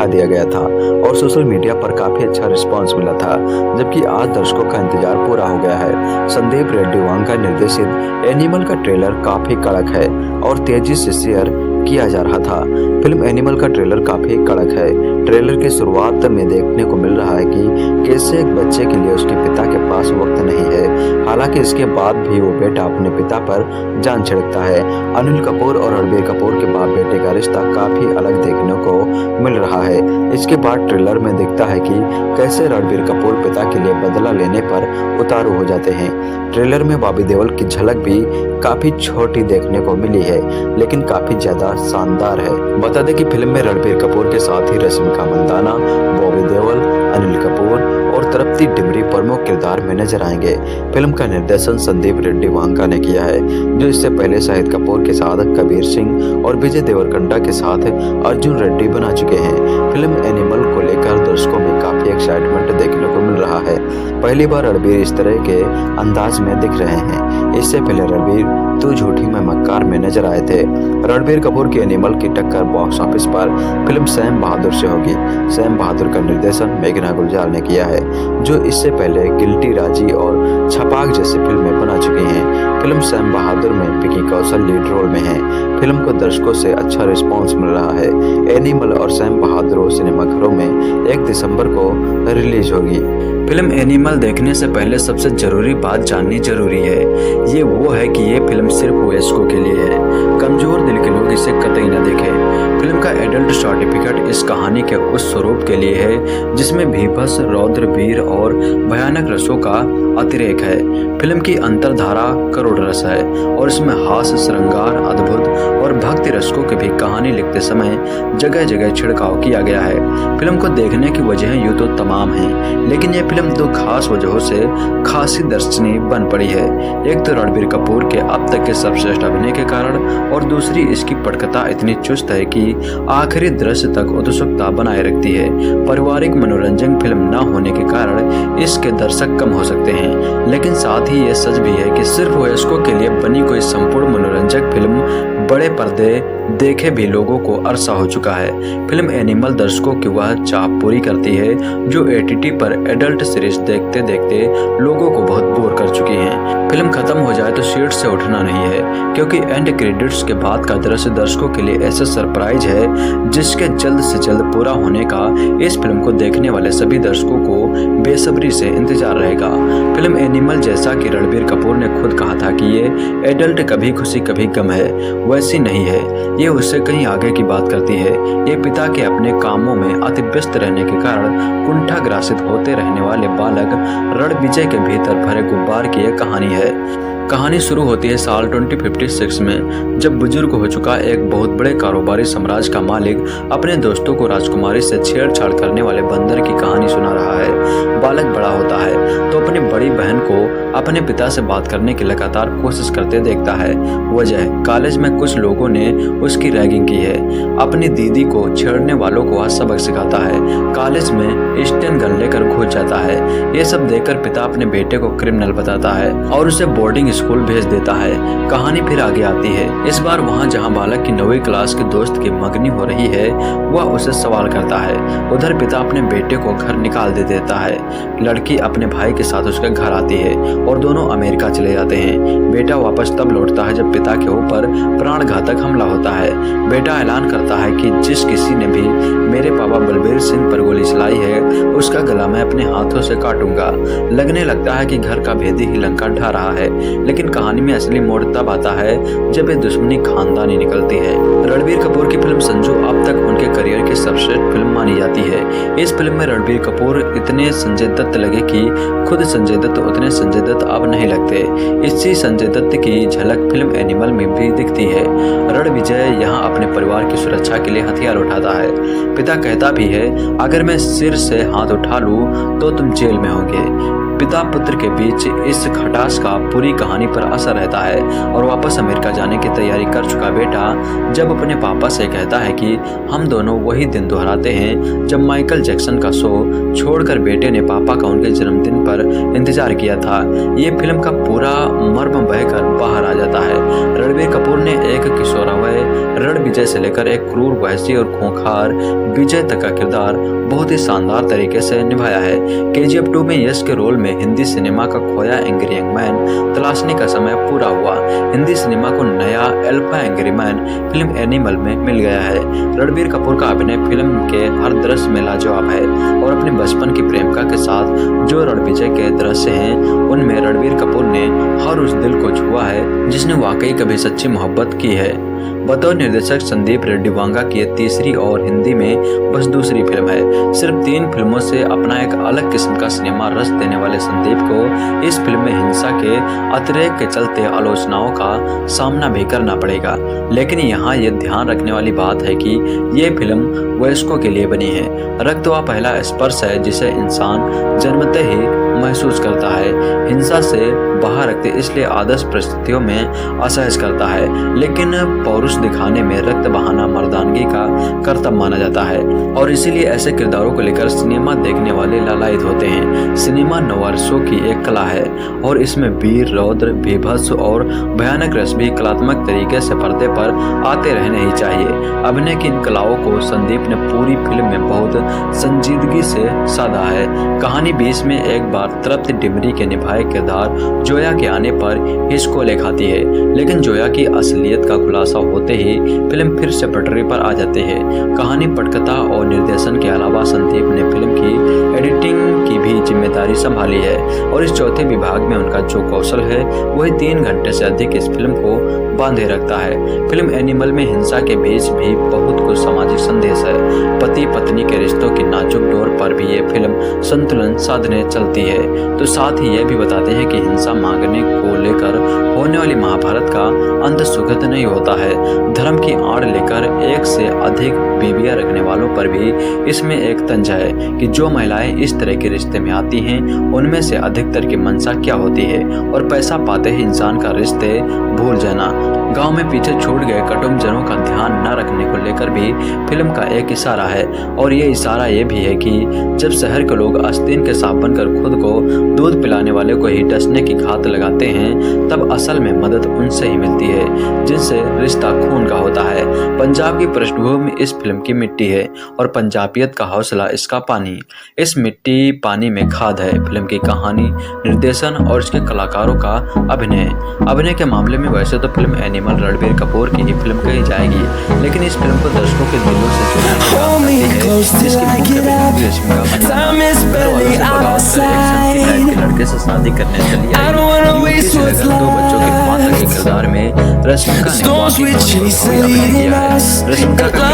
दिया गया था और सोशल मीडिया पर काफी अच्छा रिस्पांस मिला था, जबकि आज दर्शकों का इंतजार पूरा हो गया है। संदीप रेड्डी वांगा निर्देशित एनिमल का ट्रेलर काफी कड़क है और तेजी से शेयर किया जा रहा था। फिल्म एनिमल का ट्रेलर काफी कड़क है। ट्रेलर की शुरुआत में देखने को मिल रहा है कि कैसे एक बच्चे के लिए उसके पिता के पास वक्त नहीं है, हालांकि इसके बाद भी वो बेटा अपने पिता पर जान छिड़कता है। अनिल कपूर और रणबीर कपूर के बाप बेटे का रिश्ता काफी अलग देखने को मिल रहा है। इसके बाद ट्रेलर में दिखता है कि कैसे रणबीर कपूर पिता के लिए बदला लेने पर उतारू हो जाते हैं। ट्रेलर में बॉबी देओल की झलक भी काफी छोटी देखने को मिली है, लेकिन काफी ज्यादा शानदार है। बता दें कि फिल्म में रणबीर कपूर के साथ ही रश्मिका मंदाना, बॉबी देओल, अनिल कपूर तड़पती डिमरी प्रमुख किरदार में नजर आएंगे। फिल्म का निर्देशन संदीप रेड्डी वांका ने किया है, जो इससे पहले शाहिद कपूर के साथ कबीर सिंह और विजय देवरकोंडा के साथ अर्जुन रेड्डी बना चुके हैं। फिल्म एनिमल को लेकर दर्शकों में काफी एक्साइटमेंट देखने को मिल रहा है। पहली बार रणबीर इस तरह के अंदाज में दिख रहे हैं। इससे पहले रणबीर तू झूठी मैं मक्कार में नजर आए थे। रणबीर कपूर की एनिमल की टक्कर बॉक्स ऑफिस पर फिल्म सैम बहादुर से होगी। सैम बहादुर का निर्देशन मेघना गुलजार ने किया है, जो इससे पहले गिल्टी, राजी और छपाक जैसी फिल्में बना चुकी हैं। फिल्म सैम बहादुर में विकी कौशल लीड रोल में है। फिल्म को दर्शकों से अच्छा रिस्पांस मिल रहा है। एनिमल और सैम बहादुर सिनेमाघरों में 1 दिसंबर को रिलीज होगी। फिल्म एनिमल देखने से पहले सबसे जरूरी बात जाननी जरूरी है। ये वो है कि ये फिल्म सिर्फ वयस्कों के लिए है। कमजोर दिल के लोग इसे कतई न देखें। फिल्म का एडल्ट सर्टिफिकेट इस कहानी के उस स्वरूप के लिए है जिसमें भीभत्स, रौद्र, वीर और भयानक रसों का अतिरेक है। फिल्म की अंतरधारा करोड़ रस है और इसमें हास्य, श्रृंगार, अद्भुत और भक्ति रसकों की भी कहानी लिखते समय जगह जगह छिड़काव किया गया है। फिल्म को देखने की वजहें यूँ तो तमाम हैं, लेकिन यह फिल्म 2 खास वजहों से खासी दर्शनीय बन पड़ी है। एक तो रणबीर कपूर के अब तक के सर्वश्रेष्ठ अभिनय के कारण, और दूसरी इसकी पटकथा इतनी चुस्त है कि आखिरी दृश्य तक उत्सुकता बनाए रखती है। पारिवारिक मनोरंजन फिल्म न होने के कारण इसके दर्शक कम हो सकते हैं, लेकिन साथ ही यह सच भी है कि सिर्फ वयस्कों के लिए बनी कोई संपूर्ण मनोरंजक फिल्म बड़े पर्दे देखे भी लोगों को अरसा हो चुका है। फिल्म एनिमल दर्शकों की वह चाह पूरी करती है जो OTT पर एडल्ट सीरीज देखते देखते लोगों को बहुत बोर कर चुकी हैं। फिल्म खत्म हो जाए तो सीट से उठना नहीं है, क्योंकि एंड क्रेडिट्स के बाद का दृश्य दर्शकों के लिए ऐसा सरप्राइज है जिसके जल्द से जल्द पूरा होने का इस फिल्म को देखने वाले सभी दर्शकों को बेसब्री से इंतजार रहेगा। फिल्म एनिमल, जैसा कि रणबीर कपूर ने खुद कहा था कि ये एडल्ट कभी खुशी कभी गम है, वैसी नहीं है। ये उससे कहीं आगे की बात करती है। ये पिता के अपने कामों में अति व्यस्त रहने के कारण कुंठाग्रासित होते रहने वाले बालक रणविजय के भीतर भरे गुब्बार की एक कहानी है। कहानी शुरू होती है साल 2056 में, जब बुजुर्ग हो चुका एक बहुत बड़े कारोबारी साम्राज्य का मालिक अपने दोस्तों को राजकुमारी से छेड़छाड़ करने वाले बंदर की कहानी सुना रहा है। बालक बड़ा होता है तो अपनी बड़ी बहन को अपने पिता से बात करने की लगातार कोशिश करते देखता है। वजह, कॉलेज में कुछ लोगों ने उसकी रैगिंग की है। अपनी दीदी को छेड़ने वालों को वह सबक सिखाता है। कॉलेज में स्टेन गन लेकर घुस जाता है। ये सब देखकर पिता अपने बेटे को क्रिमिनल बताता है और उसे बोर्डिंग स्कूल भेज देता है। कहानी फिर आगे आती है। इस बार वहाँ जहाँ बालक की 9वीं क्लास के दोस्त की मंगनी हो रही है, वह उसे सवाल करता है। उधर पिता अपने बेटे को घर निकाल देता है। लड़की अपने भाई के साथ उसके घर आती है और दोनों अमेरिका चले जाते हैं। बेटा वापस तब लौटता है जब पिता के ऊपर प्राणघातक हमला होता है। बेटा ऐलान करता है कि जिस किसी ने भी मेरे पापा बलबीर सिंह पर गोली चलाई है, उसका गला मैं अपने हाथों से काटूंगा। लगने लगता है कि घर का भेदी ही लंका ढा रहा है, लेकिन कहानी में असली मोड़ तब आता है जब ये दुश्मनी खानदानी निकलती है। रणबीर कपूर की फिल्म संजू अब तक उनके करियर की सर्वश्रेष्ठ फिल्म मानी जाती है। इस फिल्म में रणबीर कपूर इतने संजय दत्त लगे कि खुद संजय दत्त उतने संजय दत्त अब नहीं लगते। इसी संजय दत्त की झलक फिल्म एनिमल में भी दिखती है। रणविजय यहाँ अपने परिवार की सुरक्षा के लिए हथियार उठाता है। पिता कहता भी है, अगर मैं सिर से हाथ उठा लूं तो तुम जेल में होगे। पिता पुत्र के बीच इस खटास का पूरी कहानी पर असर रहता है और वापस अमेरिका जाने की तैयारी कर चुका बेटा जब अपने पापा से कहता है कि हम दोनों वही दिन दोहराते हैं जब माइकल जैक्सन का शो छोड़कर बेटे ने पापा का उनके जन्मदिन पर इंतजार किया था। ये फिल्म का पूरा मर्म बहकर बाहर आ जाता है। रणबीर कपूर ने एक किशोरावय रणविजय से लेकर एक क्रूर, वहशी और खूंखार विजय तक का किरदार बहुत ही शानदार तरीके से निभाया है। KGF 2 में यश के रोल में हिंदी सिनेमा का खोया एंग्री यंग मैन तलाशने का समय पूरा हुआ। हिंदी सिनेमा को नया alpha angry man film animal में मिल गया है। रणबीर कपूर का अभिनय फिल्म के हर दृश्य में लाजवाब है और अपने बचपन की प्रेमिका के साथ जो रणविजय के दृश्य हैं, उनमें रणबीर कपूर ने हर उस दिल को छू युवा है जिसने वाकई कभी सच्ची मोहब्बत की है। बतौर निर्देशक संदीप रेड्डी वांगा की यह तीसरी और हिंदी में बस दूसरी फिल्म है। सिर्फ 3 फिल्मों से अपना एक अलग किस्म का सिनेमा रस देने वाले संदीप को इस फिल्म में हिंसा के अतिरेक के चलते आलोचनाओं का सामना भी करना पड़ेगा। लेकिन यहाँ ये ध्यान रखने वाली बात है कि ये फिल्म वयस्कों के लिए बनी है। रक्त वह पहला स्पर्श है जिसे इंसान जन्मते ही महसूस करता है। हिंसा से बहा रखते इसलिए आदर्श परिस्थितियों में असहज करता है, लेकिन पौरुष दिखाने में रक्त बहाना मर्दानगी का कर्तव्य माना जाता है और इसीलिए ऐसे किरदारों को लेकर सिनेमा देखने वाले लालायित होते हैं। सिनेमा नववर्षों की एक कला है और इसमें वीर, रौद्र, बीभत्स और भयानक रस भी कलात्मक तरीके से पर्दे पर आते रहने ही चाहिए। अभिनय की इन कलाओं को संदीप ने पूरी फिल्म में बहुत संजीदगी से साधा है। कहानी बीच में एक बार तृप्ति डिमरी के निभाए किरदार जोया के आने पर हिचकोले खाती है, लेकिन जोया की असलियत का खुलासा होते ही फिल्म फिर से पटरी पर आ जाती है। कहानी, पटकथा और निर्देशन के अलावा संदीप ने फिल्म की एडिटिंग की भी जिम्मेदारी संभाली है और इस चौथे विभाग में उनका जो कौशल है वही 3 घंटे से अधिक इस फिल्म को बांधे रखता है। फिल्म एनिमल में हिंसा के बीच भी बहुत कुछ सामाजिक संदेश है। पति पत्नी के रिश्तों की नाजुक डोर पर भी ये फिल्म संतुलन साधने चलती है। तो साथ ही यह भी बताते हैं कि हिंसा मांगने को लेकर होने वाली महाभारत का अंत सुखद नहीं होता है। धर्म की आड़ लेकर एक से अधिक बीवियां रखने वालों पर भी इसमें एक तंज है कि जो महिलाएं इस तरह के रिश्ते में आती हैं उनमें से अधिकतर की मंशा क्या होती है और पैसा पाते ही इंसान का रिश्ते भूल जाना। गांव में पीछे छूट गए कुटुंबजनों का ध्यान न रखने को लेकर भी फिल्म का एक इशारा है और ये इशारा ये भी है कि जब शहर के लोग आस्तीन के सांप बनकर खुद को दूध पिलाने वाले को ही डसने की घात लगाते हैं, तब असल में मदद उनसे ही मिलती है जिनसे रिश्ता खून का होता है। पंजाब की पृष्ठभूमि इस फिल्म की मिट्टी है और पंजाबियत का हौसला इसका पानी। इस मिट्टी पानी में खाद है फिल्म की कहानी, निर्देशन और इसके कलाकारों का अभिनय के मामले में वैसे तो फिल्म एनिमल रणबीर कपूर की ही फिल्म कही जाएगी, लेकिन इस फिल्म को दर्शकों के दिलों से जोड़ने का काम करती है, जिसकी मुख्य अभिनेत्री रश्मिका मंदाना लड़के से शादी करने चली आई। 2 बच्चों के माता के किरदार में रश्मिका ने वाकई अभिनय किया है। रश्मिका का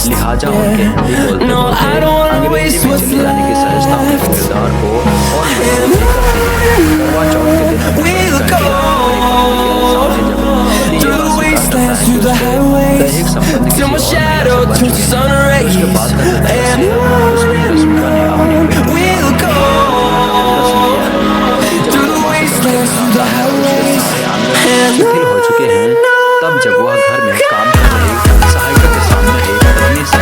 लिहाजा उनके हिंदी बोलते अंग्रेजी में चली जाने की सहजता उनके किरदार को और करवा चौथ के दिन दैहिक संबंध की उसके बाद रश्मिका ने अपनी शिथिल हो चुके हैं। तब जब वह घर में काम कर रही सहायिका के सामने एक पत्नी से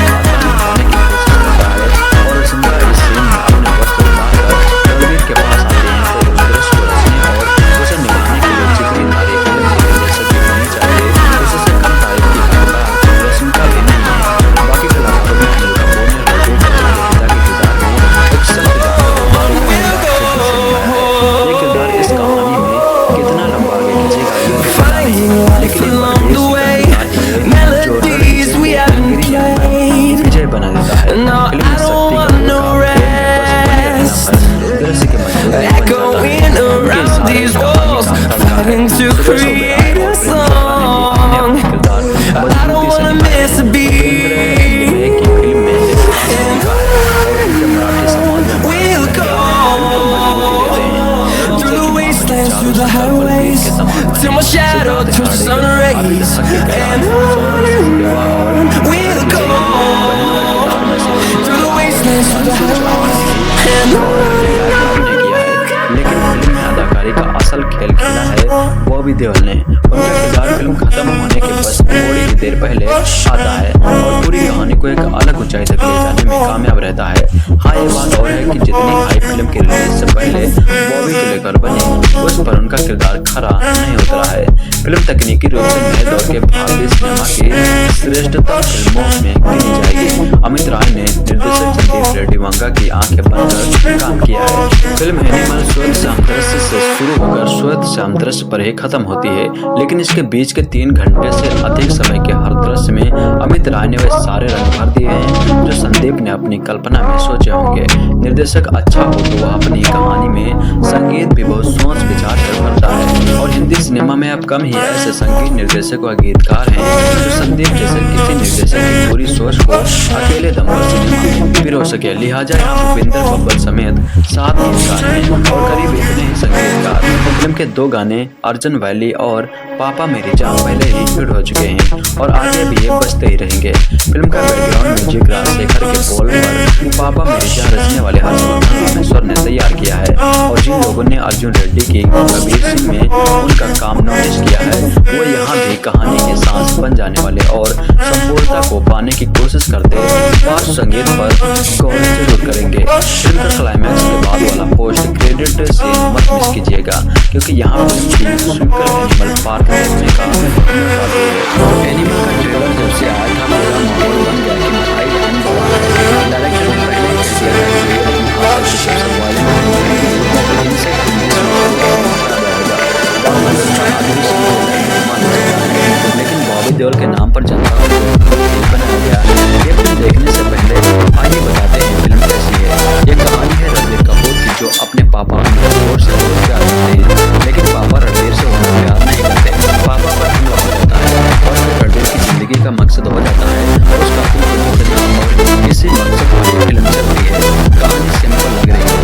होने की कोशिश करता है और रश्मिका इस सीन में अपने वस्त्र उतारकर रणबीर के पास आती है तो उस दृश्य को रचने और उसे निभाने के लिए जितनी नारी निर्देशक होनी चाहिए उससे कम तारीफ की हकदार रश्मिका भी नहीं है। बाकी कलाकारों में अनिल कपूर ने रघु पिता के किरदार में एक सख्त ये किरदार इस कहानी में कितना लंबा आगे खींचेगा लेकिन विजय बना देता है। दृश्य के till my shadow turns to sun rays and we'll go through the wastelands, through the highways and लेकिन फिल्म में अदाकारी का असल खेल खेला है बॉबी देओल ने। उनका किरदार फिल्म खत्म होने के बस थोड़ी ही देर पहले आता है और पूरी कहानी को एक अलग ऊंचाई तक ले जाने में कामयाब रहता है। हाँ, ये बात और है कि जितनी हाई फिल्म की रिलीज से पहले बॉबी को लेकर बनी उस पर उनका किरदार खरा नहीं उतरा है। फिल्म तकनीकी रूप से नए दौर के भारतीय सिनेमा की श्रेष्ठतम फिल्मों में गिनी जाएगी। अमित राय ने निर्देशक संदीप रेड्डी वांगा की आंखें बनकर काम किया है। फिल्म एनिमल श्वेत श्याम दृश्य से शुरू होकर श्वेत श्याम दृश्य पर ही खत्म होती है, लेकिन इसके बीच के 3 घंटे से अधिक समय के हर दृश्य में अमित राय ने वे सारे रंग भर दिए हैं जो संदीप ने अपनी कल्पना में सोचे होंगे। निर्देशक अच्छा हो तो वह अपनी कहानी में संगीत भी बहुत सोच विचार कर सिनेमा में अब कम ही ऐसे संगीत निर्देशक व गीतकार हैं जो संदीप जैसे किसी निर्देशक की पूरी सोच को अकेले दम पर सिनेमा में पिरो सके। लिहाजा यहाँ भूपिंदर बब्बर समेत 7 गीतकार हैं और करीब इतने ही संगीतकार। फिल्म के 2 गाने अर्जुन वैली और पापा मेरी जान पहले ही हिट हो चुके हैं और आगे भी ये बजते ही रहेंगे। फिल्म का बैकग्राउंड म्यूजिक राजशेखर के बोल पर पापा मेरी जान रचने वाले हर्षवर्धन रामेश्वर ने तैयार किया है और जिन लोगों ने अर्जुन रेड्डी की कबीर सिंह में उनका काम नोटिस किया है वो यहाँ भी कहानी के सांस बन जाने वाले और संपूर्णता को पाने की कोशिश करते पार्श्व संगीत पर गौर जरूर करेंगे। फिल्म का क्लाइमैक्स के बाद वाला पोस्ट क्रेडिट सीन मत मिस कीजिएगा क्योंकि यहाँ एनिमल पार्क देखने का एनिमल का ट्रेलर जब से आया था मेरा माहौल बन गया कि भाई बहन बड़ा डायरेक्टर ने पहले ही कह लेकिन बॉबी देओल के नाम पर जनता को बनाया गया। ये फिल्म देखने से पहले आइए बताते हैं फिल्म कैसी है। ये कहानी है रणबीर कपूर की जो अपने पापा अनिल कपूर से बहुत प्यार करते हैं लेकिन पापा रणबीर से उतना प्यार नहीं करते। पापा पर हमला हो जाता है और फिर रणबीर की जिंदगी का मकसद हो जाता है और उसका और इसी मकसद पर ये फिल्म चलती है। कहानी सिंपल लग रही है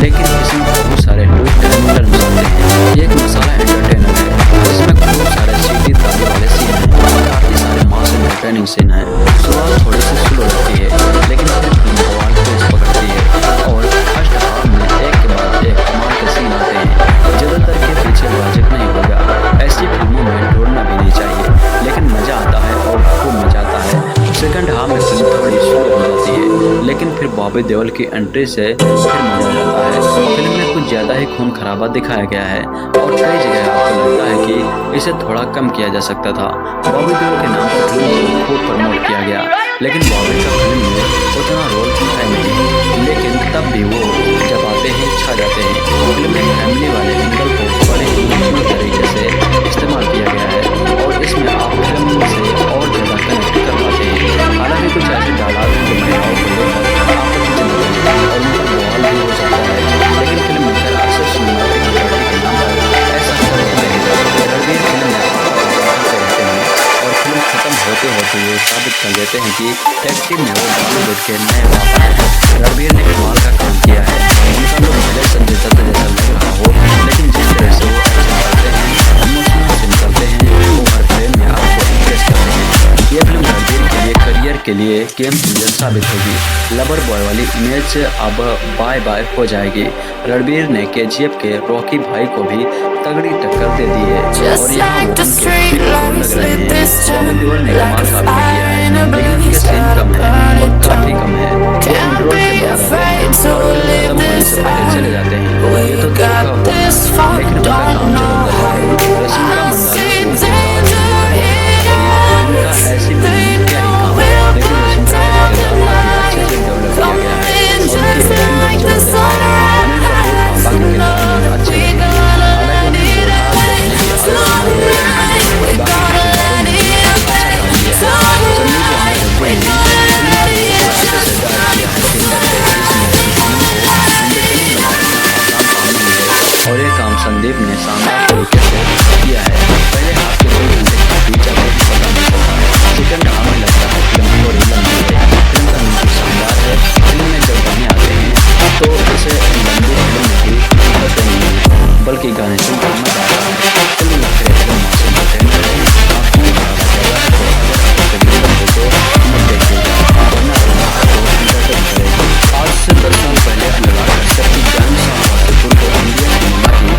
लेकिन इसमें बहुत सारे ट्विस्ट एंड टर्न्स होते हैं। ये एक मसाला एंटरटेनर है जिसमें खूब सारे सीधी ताली वाले सीन हैं, काफी सारे मास एंटरटेनिंग सीन हैं। शुरुआत थोड़ी सी स्लो रहती है लेकिन फिर फिल्म बवाल पेस पकड़ती है और फर्स्ट हाफ में एक के बाद एक कमाल के सीन आते हैं। ज्यादातर के पीछे लॉजिक नहीं होगा। ऐसी फिल्मों में ढूंढना भी नहीं चाहिए लेकिन मजा आता है और खूब मजा आता है। सेकंड हाफ में फिल्म थोड़ी स्लो हो जाती है लेकिन फिर बॉबी देओल की एंट्री से फिर मजा आ जाता है। फिल्म में कुछ ज्यादा ही खून खराबा दिखाया गया है और कई जगह आपको लगता है कि इसे थोड़ा कम किया जा सकता था। बॉबी देओल के नाम पर फिल्म को खूब प्रमोट किया गया लेकिन बॉबी का फिल्म में उतना रोल है नहीं लेकिन तब भी वो जब आते हैं छा जाते हैं। फिल्म में फैमिली वाले एंगल को बड़े ही नेचुरल तरीके से इस्तेमाल किया गया है और इसमें आप फिल्म से और ज़्यादा कनेक्ट कर पाते हैं। हालांकि कुछ ऐसे डायलॉग हैं जो महिलाओं को लेकर आपस में चलते हैं और उनका बवाल भी हो सकता है लेकिन फिल्म में अक्सर सिनेमैटिक के नाम पर ऐसा करते हैं। रणबीर फिल्म में करते हैं और फिल्म खत्म होते होते ये साबित कर देते हैं कि एक्टिंग में वो बॉलीवुड के नए पापा हैं। रणबीर ने कमाल का काम किया है। उनका लोग भले संजय दत्त जैसा लग रहा हो लेकिन जिस तरह से वो एक्शन करते हैं इमोशनल सीन करते हैं वो हर फ्रेम में आपको इंप्रेस करते हैं। ये फिल्म रणबीर के लिए करियर के लिए गेम चेंजर साबित होगी। लवर बॉय वाली इमेज अब बाय बाय हो जाएगी। रणबीर ने KGF के रॉकी भाई को भी तगड़ी टक्कर दे दी है और यहाँ वो उनके लग रहे हैं। बॉबी देओल ने कमाल का अभिनय किया है लेकिन उनके सीन कम है और काफी कम है। वो इंट्रो के बाद खत्म होने से पहले चले जाते हैं। ये तो देखा हुआ लेकिन उनका काम जबरदस्त है। रश्मिका मंदाना ऐसी फिल्म क्या ही काम है लेकिन रश्मिका के किरदार काफी अच्छे से डेवलप किया गया है और उनकी एक्टिंग बहुत जबरदस्त है। बाकी किरदार में अच्छे और ये काम संदीप ने शानदार तरीके से किया है। पहले हाफ के 2 घंटे के बीच अगर पता नहीं चलता सेकंड हाफ में लगता है फिल्म थोड़ी लंबी है। फिल्म का म्यूजिक शानदार है। फिल्म में जब गाने आते हैं तो इसे लंबी फिल्म में भी होते नहीं है बल्कि गाने सुनकर मजा आता है। फिल्म में फिर एकदम मासूम एंटरटेनर है। आज से 10 साल पहले अनुराग कश्यप की गैंग्स ऑफ वासेपुर को इंडियन सिनेमा की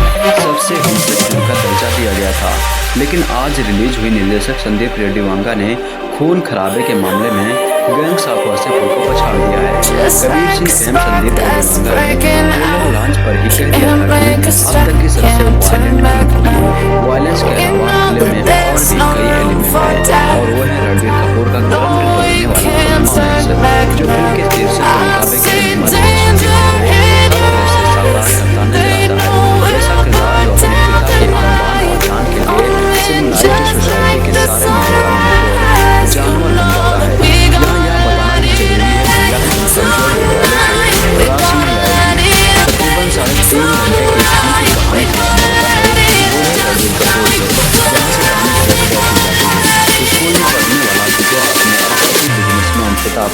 सबसे हिंसक फिल्म का दर्जा दिया गया था लेकिन आज रिलीज हुई निर्देशक संदीप रेड्डी वांगा ने खून खराबे के मामले में गैंग्स ऑफ वासेपुर को पछाड़ दिया है। कबीर सिंह फेम संदीप रेड्डी वांगा ने ट्रेलर लॉन्च पर ही कह दिया था कि अब तक की सबसे वायलेंट फिल्म होगी। वायलेंस के अलावा फिल्म में और भी कई एलिमेंट हैं और वो है रणबीर कपूर का गरम दिल बदलने वाला परफॉर्मेंस जो फिल्म के शीर्षक के मुताबिक तकरीबन 3.5 घंटे की कहानी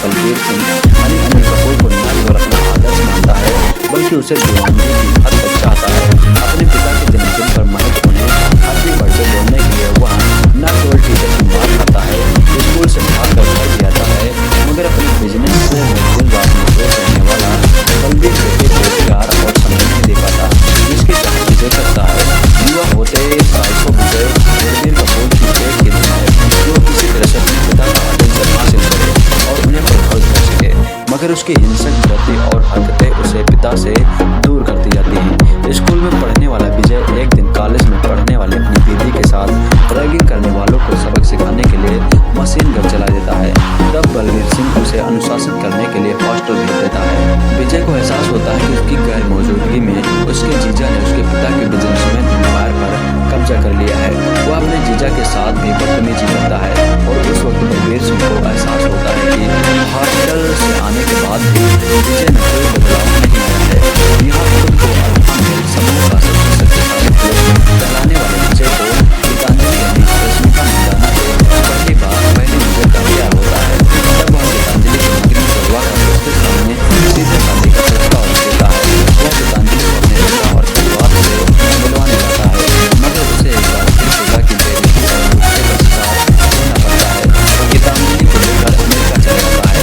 बलबीर सिंह अनिल कपूर को न केवल अपना आदर्श मानता है बल्कि उसे दीवानगी की हद तक चाहता है। अपने पिता के जन्मदिन पर महक उन्हें हैप्पी बर्थडे बोलने के लिए वह न केवल टीचर की मार खाता है, स्कूल से भाग कर घर भी आता है, मगर अपने बिजनेस से दिन रात मशरूफ रहने वाला बलबीर बेटे को प्यार और समय नहीं दे पाता जिसकी चाह विजय करता है। युवा होते साइको विजय रणबीर कपूर की एक हित है जो किसी तरह से अपने पिता का अटेंशन हासिल करे और उन्हें प्रभावित कर सके, मगर उसकी हिंसक वृत्ति और हरकतें उसे पिता से दूर करती जाती हैं। स्कूल में पढ़ने वाला विजय एक दिन कॉलेज में पढ़ने वाले अपनी दीदी के साथ रैगिंग करने वालों को सबक सिखाने के लिए मशीन गन चला देता है। तब बलबीर सिंह उसे अनुशासित करने के लिए हॉस्टल भेज देता है। विजय को एहसास होता है कि उसकी गैर मौजूदगी में उसके जीजा ने उसके पिता के बिजनेसमैन एम्पायर पर कब्जा कर लिया है। वह अपने जीजा के साथ भी बदतमीजी करता है और उस वक्त बलबीर सिंह को एहसास होता है कि हॉस्टल से आने के बाद भी विजय में कोई बदलाव नहीं आया है। यहाँ खुद को अल्फा मेल समूह का सबसे शक्तिशाली ग्रुप कहलाने वाले विजय को गीतांजलि यानी रश्मिका मंदाना से पहली बार पहले नजर का प्यार होता है। तब वह गीतांजलि की नगरी करवा कर उसके सामने सीधे शादी का प्रस्ताव देता है। वह गीतांजलि को अपने पिता और परिवार से मिलवाने जाता है, मगर उसे एक बार फिर सजा की बेइज्जती और गुस्से का शिकार होना पड़ता है। वो गीतांजलि को लेकर अमेरिका चला जाता है।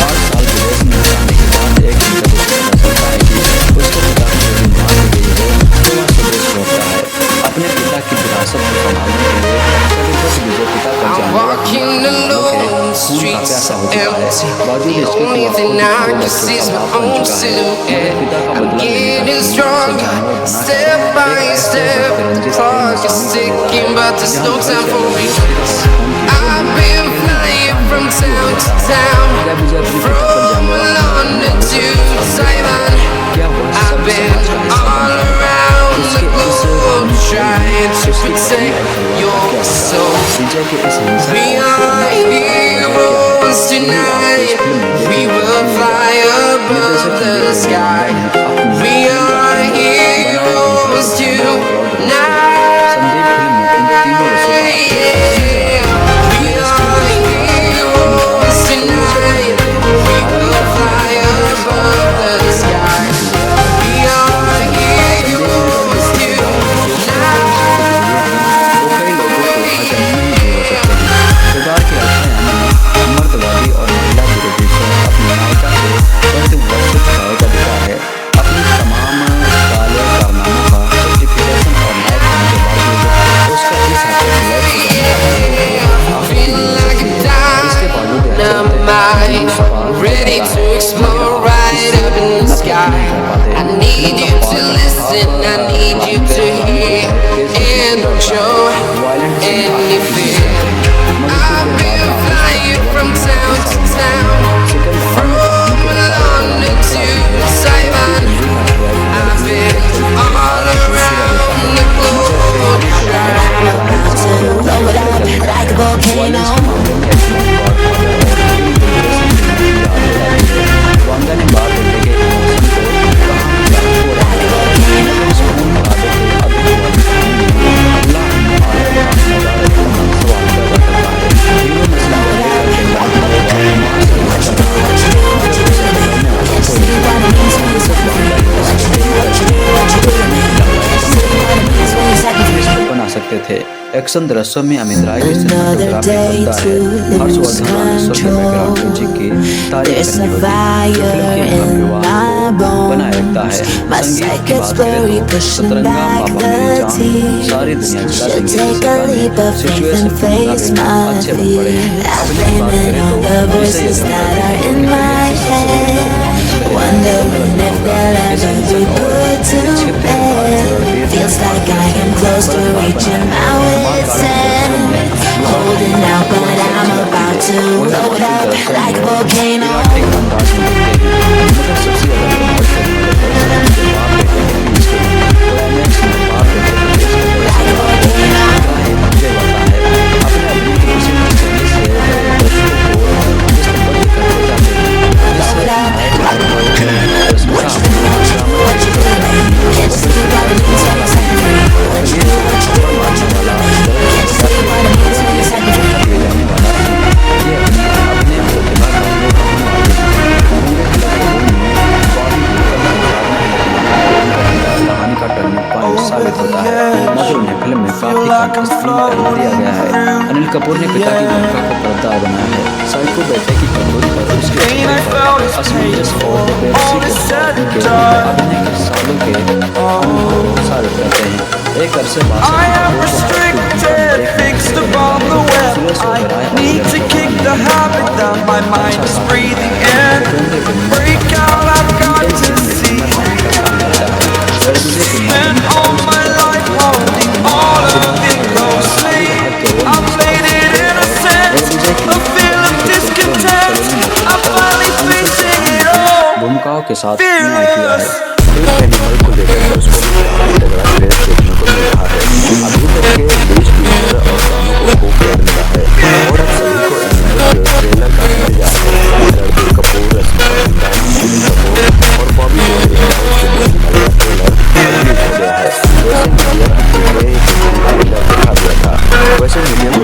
8 साल विदेश में जाने के बाद एक दिन जब उसे पता चलता है कि उसके पिता की गोली मार दी गई है तो वह स्वदेश लौटता है। अपने पिता की विरासत को संभालने के लिए कभी विजय पिता पर जाने वाले खून का प्यासा हो चुका है। बावजूद इसके कि वह खुद को बच्चों का बाप बन चुका है, मगर पिता का बदला लेने का जानवर From town to town, from London to Taiwan, I've been all around the globe trying to protect your soul. We are heroes tonight, we will fly above the sky. We are heroes tonight. Ready to explore right up in the sky. I need you to listen, I need you to hear, and don't show any fear. I've been flying from town to town, from London to Taiwan. I've been all around the globe trying to blow it up like a volcano. Vanga ने बात करने के बना सकते थे। Action दृश्यों में अमित राय की सिनेमेटोग्राफी बनता है। हर्षवर्धन रामेश्वर के बैकग्राउंड म्यूजिक की तारीफ करनी होती है। फिल्म के अंतिम विवाह को बनाए रखता है। संगीत की बात करें तो सतरंगा बाबा मेरी जान, सारी दुनिया जला देंगे सिचुएशन अच्छे बन पड़े। अभिनय की बात करें तो विषय Wondering if they'll ever be put to bed. Feels like I am close to reaching my wit's end. Holding out, but I'm about to blow it up like a volcano. Can't see what it means when काफी कम screen time दिया गया है। अनिल कपूर ने पिता की भूमिका को पर्दार बनाया है। साइको बेटे की कमजोरी पर उसके चेहरे पर असमंजस और बेबसी के अभिनय के सालों के अनुभव साबित करते हैं। एक अरसे बाद भूमिकाओं के साथ न्याय किया है। एनिमल को लेकर दर्शकों में काफी तगड़ा क्रेज देखने को मिल रहा है। अभी तक के 20 टीजर और गानों को खूब प्यार मिला है और अब सभी को एनिमल के ट्रेलर का इंतजार है। रणबीर कपूर, रश्मिका मंदाना, अनिल कपूर और बॉबी देओल के ट्रेलर रिलीज हो गया है। वैसे मीडिया को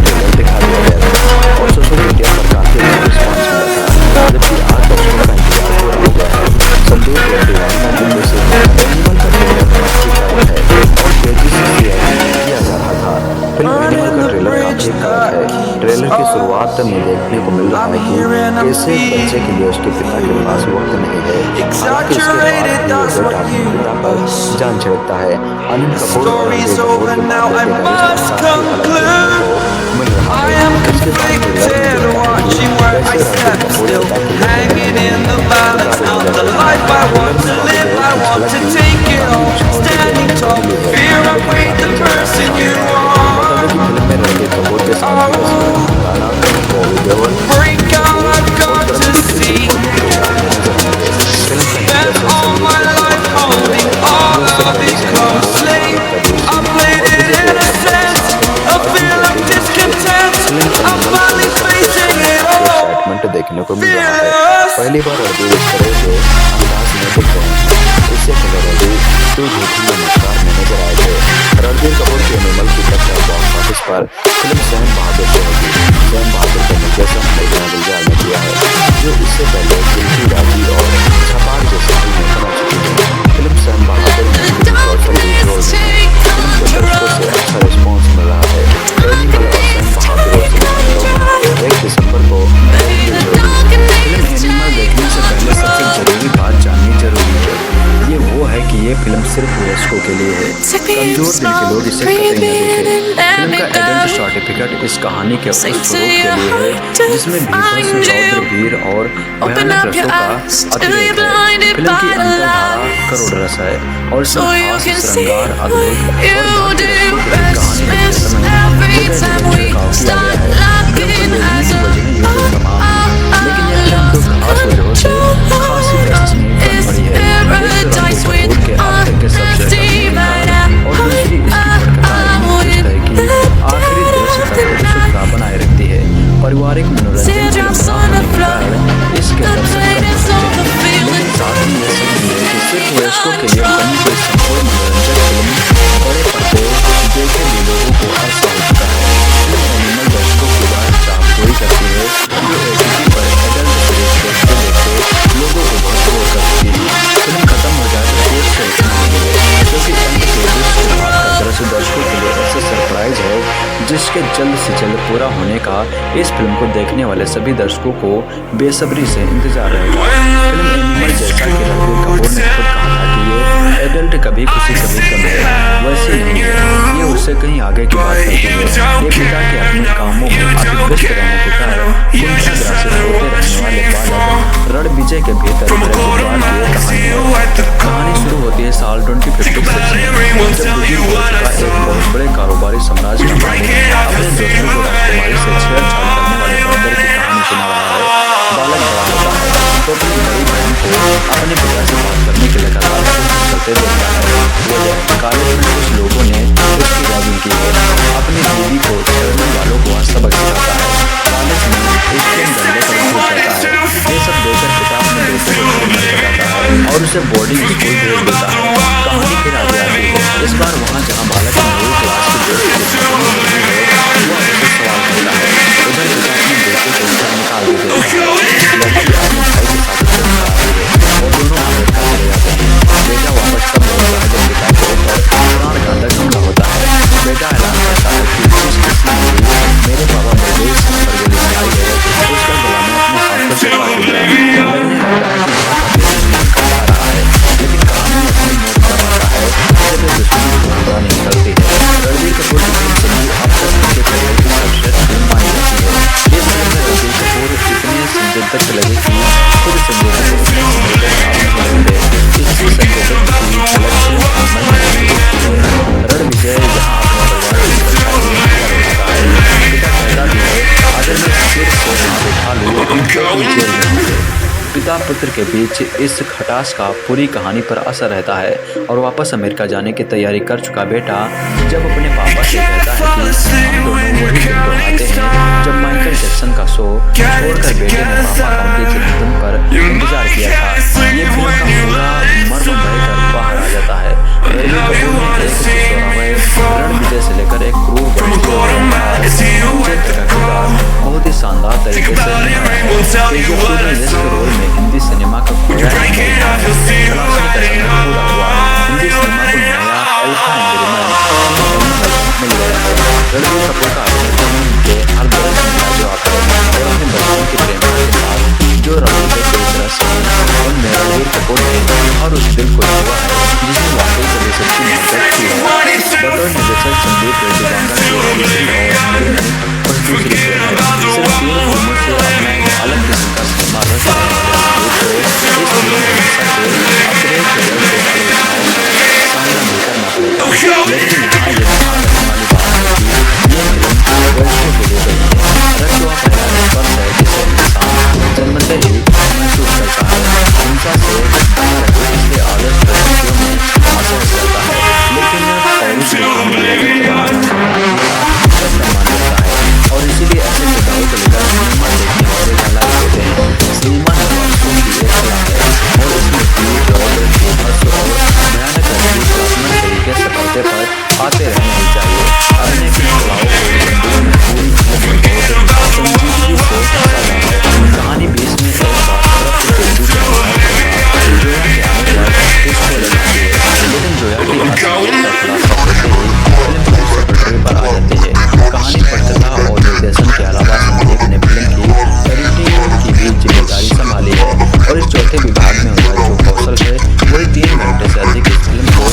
ट्रेलर दिखा दिया गया था और सोशल मीडिया पर काफी अच्छा रिस्पॉन्स मिला था, जबकि आज दर्शकों का इंतजार पूरा हो गया है। संदीप रेड्डी वांगा निर्देशित एनिमल का ट्रेलर काफी कड़क है और तेजी से किया जा रहा था। फिल्म एनिमल का ट्रेलर काफी कड़क है। ट्रेलर की शुरुआत में देखने को मिल रहा है कि कैसे बच्चे के लिए उसके पिता के पास वक्त नहीं है, हालांकि उसके बाद अपने पिता पर जान छिड़कता है। अनिल कपूर और रणबीर कपूर के मिल रहा है। इसके बाद देखने को मिल रहा है। पहली बार रणबीर इस तरह के अंदाज में दिख रहे हैं। इससे पहले रणबीर टू झूठी नमस्कार में नजर आए थे। रणबीर कपूर के एनिमल की टक्कर बॉक्स ऑफिस पर फिल्म सैम बहादुर से होगी। सैम बहादुर का निर्देशन मेघना गुलजार ने किया है, जो इससे पहले दिलकी राजी और छपाक जैसे फिल्में बना चुकी है। फिल्म सैम बहादुर में कौशल रोल फिल्म को दर्शकों से अच्छा रिस्पॉन्स मिल रहा है। एनिमल और सैम बहादुर 1 दिसंबर को एनिमल देखने से पहले सबसे जरूरी बात जाननी जरूरी है। ये वो है कि ये फिल्म सिर्फ वयस्कों के लिए है। कमजोर दिल के लोग इसे कतई न देखें। फिल्म का एडल्ट सर्टिफिकेट इस कहानी के उस स्वरूप के लिए है जिसमें बीभत्स, रौद्र, वीर और भयानक रसों का अतिरेक है। फिल्म की अंतर्धारा करोड़ रस है और इसमें खास श्रृंगार, आधुनिक और कहानी लिखते समय छिड़काव किया गया है। फिल्म को देखने की वजह ये तमाम है, लेकिन यह फिल्म कुछ खास वजहों से खासी पसंद बन पड़ी है। रणबीर के आखिर के सबसे और दूसरी इसकी पटकथा है कि आखिरी दृश्य तक उत्सुकता बनाए रखती है। पारिवारिक मनोरंजन के कारण इसके दर्शक लेकिन साथ ही यह सच है कि सिर्फ वयस्कों के लिए बनी कोई संपूर्ण मनोरंजन फिल्म बड़े पर्दे देखे भी लोगों को ऐसा हो चुका है। फिल्म एनिमल दर्शकों की बात चाप पूरी करती है जो OTT पर एडल्ट सीरीज देखते देखते लोगों को बहुत बोर कर चुकी है। फिल्म खत्म हो जाए तो देर से इतना नहीं है, क्योंकि अंत के दूसरे भाग का दृश्य दर्शकों के लिए ऐसे सरप्राइज है जिसके जल्द से जल्द पूरा होने का इस फिल्म को देखने वाले सभी दर्शकों को बेसब्री से इंतजार रहेगा। फिल्म एनिमल जैसा कि रणबीर कपूर ने खुद कहा था कि ये एडल्ट कभी खुशी कभी गम है, वैसे नहीं है। ये उससे कहीं आगे की बात करती है। ये पिता के अपने कामों में व्यस्त रहने के कारण कुंठाग्रासी होते रहने वाले बालक रणविजय के भीतर कहानी शुरू होती है साल 2056 में, जब एक बहुत बड़े कारोबारी साम्राज्य का मालिक अपने दोस्तों को राजकुमारी से छेड़छाड़ करने वाले बंदर की कहानी सुना रहा है। बालक बड़ा होता है तो अपनी बड़ी बहन को अपने पिता से बात करने के लगातार कोशिश करते देखता है। वो कॉलेज में कुछ लोगों ने उसकी रैगिंग की है, अपनी बीवी को छेड़ने वालों को सबक सिखाता है। कॉलेज में एशियन गंदे पर छूट जाता है। ये सब देखकर पिता अपने बेटे को छोड़ना चाहता है और उसे बोर्डिंग स्कूल भेज देता है। कहानी फिर आगे आती है। इस बार वहाँ जहाँ बालक नई क्लास की दोस्त है वो उससे सवाल करता है। उधर पिता अपने बेटे को घर निकाल देते हैं। लड़की अपने भाई के साथ और दोनों अमेरिका चले जाते हैं। बेटा वापस तब लौटता है जब पिता के ऊपर प्राण घातक हमला होता है। जेल में होंगे। पिता पुत्र के बीच इस खटास का पूरी कहानी पर असर रहता है और वापस अमेरिका जाने की तैयारी कर चुका बेटा जब अपने पापा से कहता है कि हम दोनों वही दिन दोहराते हैं जब माइकल जैक्सन का शो छोड़कर बेटे ने पापा का उनके जन्मदिन पर इंतजार किया था। ये फिल्म का पूरा मर्म बहकर बाहर आ जाता है। रणबीर कपूर ने एक चौराहे रणविजय से लेकर एक क्रूर बहुत ही शानदार तरीके से रोल में हिंदी सिनेमा का खोया पूरा हुआ। हिंदी सिनेमा को नया अल्फा मिल गया है। रणबीर कपूर का अभिनेता उनके हर दौर में मिला जो आता है और अपने बचपन की प्रेमिका के साथ जो रवैये के तरह से उनमें रणबीर कपूर ने और उस दिल को छुआ है जिसने वाकई कभी सच्ची मोहब्बत की है। बतौर निर्देशक संदीप रेड्डी वांगा और दूसरी फिल्म है। सिर्फ 3 फिल्मों से अपना एक अलग किस्म का सिनेमा रच रहे हैं। इस फिल्म में हिस्सा के अपने ट्रेलर से सामना नहीं करना पड़ेगा। लेकिन यहाँ ये वाली बात है कि ये फिल्म दर्शकों के लिए बनी है। रचुआ पहला स्पर्श है जिसे इंसान जन्मते ही महसूस करता है। हिंसा से इसलिए आदर्श परिस्थितियों में महसूस करता है लेकिन और इसीलिए ऐसे मुद्दों को लेकर सिनेमा देखने वाले हालात देते हैं। सिनेमा नवाज़ों की एक कला है और इसमें भीड़ और भयानक तरीके से पर्दे पर आते रहने चाहिए। अपने की कलाओं को कहानी 20 में एक लेकिन जोया की पर आ जाती है। कहानी पटकथा और निर्देशन के अलावा संदीप ने फिल्म की एडिटिंग की भी जिम्मेदारी संभाली है और इस चौथे विभाग में उनका जो कौशल है वही 3 घंटे से अधिक इस फिल्म को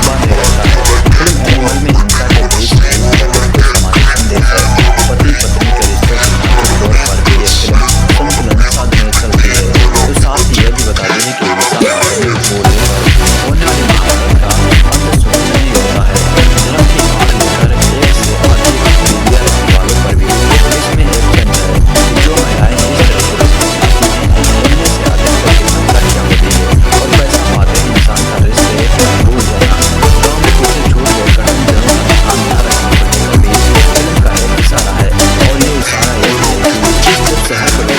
बांधे रहता है। फिल्म एनिमल में हिंसा के बीच सामाजिक संदेश है। पति पत्नी के रिश्तों के तौर पर भी ये फिल्म संतुलन साधने चलती है। तो साथ ही यह भी बता दें कि होने वाली महाभारत का अंत सुनने नहीं होता है। धर्म की बात लेकर एक से अधिक मीडिया वालों पर भी इसमें एक तंत्र है जो महिलाएं इस तरह से इनमें से अधिक करके संख्या क्या होती है और पैसा पाते इंसान का रिश्ते भूल जाना गाँव में किसी झूठ बोलकर जन्म ध्यान न रखने पर भी फिल्म का एक इशारा है और ये इशारा ये है कि जब शहर को लोग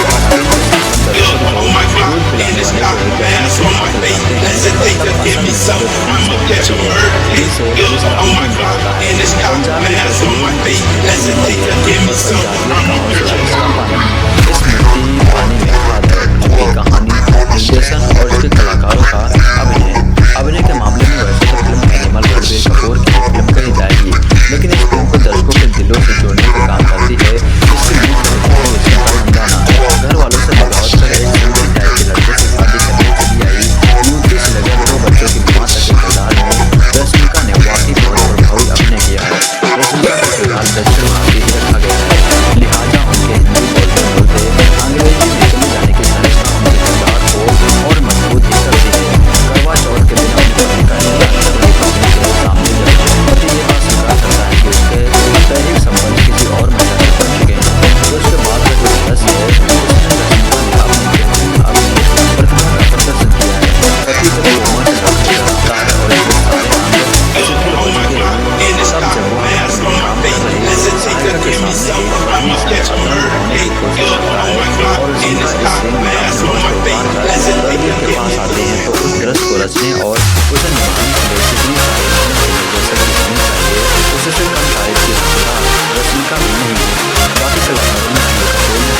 कहानी निर्देशन और इसके कलाकारों का अभिनय के मामले में वैसे तो फिल्म एनिमल रणबीर कपूर की फिल्म कही जाएगी लेकिन इस फिल्म को दर्शकों के दिलों से जोड़ने का काम करती है। इसकी मुख्य घर वालों से बगावत कर एक सिंगल टाइप के लड़के से शादी करने चली आई युवती से लगे 2 बच्चों की मां तक के किरदार में रश्मिका ने वाकई बहुत प्रभावी अभिनय किया है। रश्मिका का किरदार दक्षिण भारतीय ही रखा गया है लिहाजा उनके हिंदी बोलते बोलते अंग्रेजी में चले जाने की संरचना उनके किरदार को और मजबूत ही करती है। करवा चौथ के दिन अपनी पत्नी का इंतजार कर रही पत्नी के सामने जब पति ये बात स्वीकार करता है कि उसके दैहिक संबंध किसी और महिला से बन चुके हैं तो उसके बाद का जो रस है उसने रश्मिका ने अपनी प्रतिभा का प्रदर्शन किया है। पति को रोमांच आता है और इसके सारे सब जगहों में काम कर रही है सहायता के सामने एक होने की कोशिश करता है और उसी सीन में रणबीर के पास आते हैं तो उस दृश्य को रचने और उसे निभाने के लिए जितनी उससे कम तारीफ की रश्मिका भी नहीं है। बाकी कलाकारों में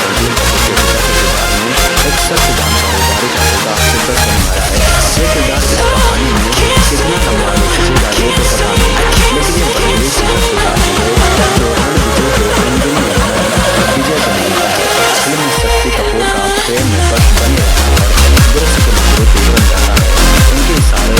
रणबीर कपूर के पिता के किरदार में एक सख्त जानता हो बारिश का शिद्दत से निभाया है। ये किरदार इस कहानी में कितने कमाल किसी का ये तो पता नहीं लेकिन ये बदली से किरदार है जो विजय बनेगा है। फिल्म में शक्ति कपूर का प्रेम में बस बने रहना और दृश्य के मजबूत बन जाता है। उनके सारे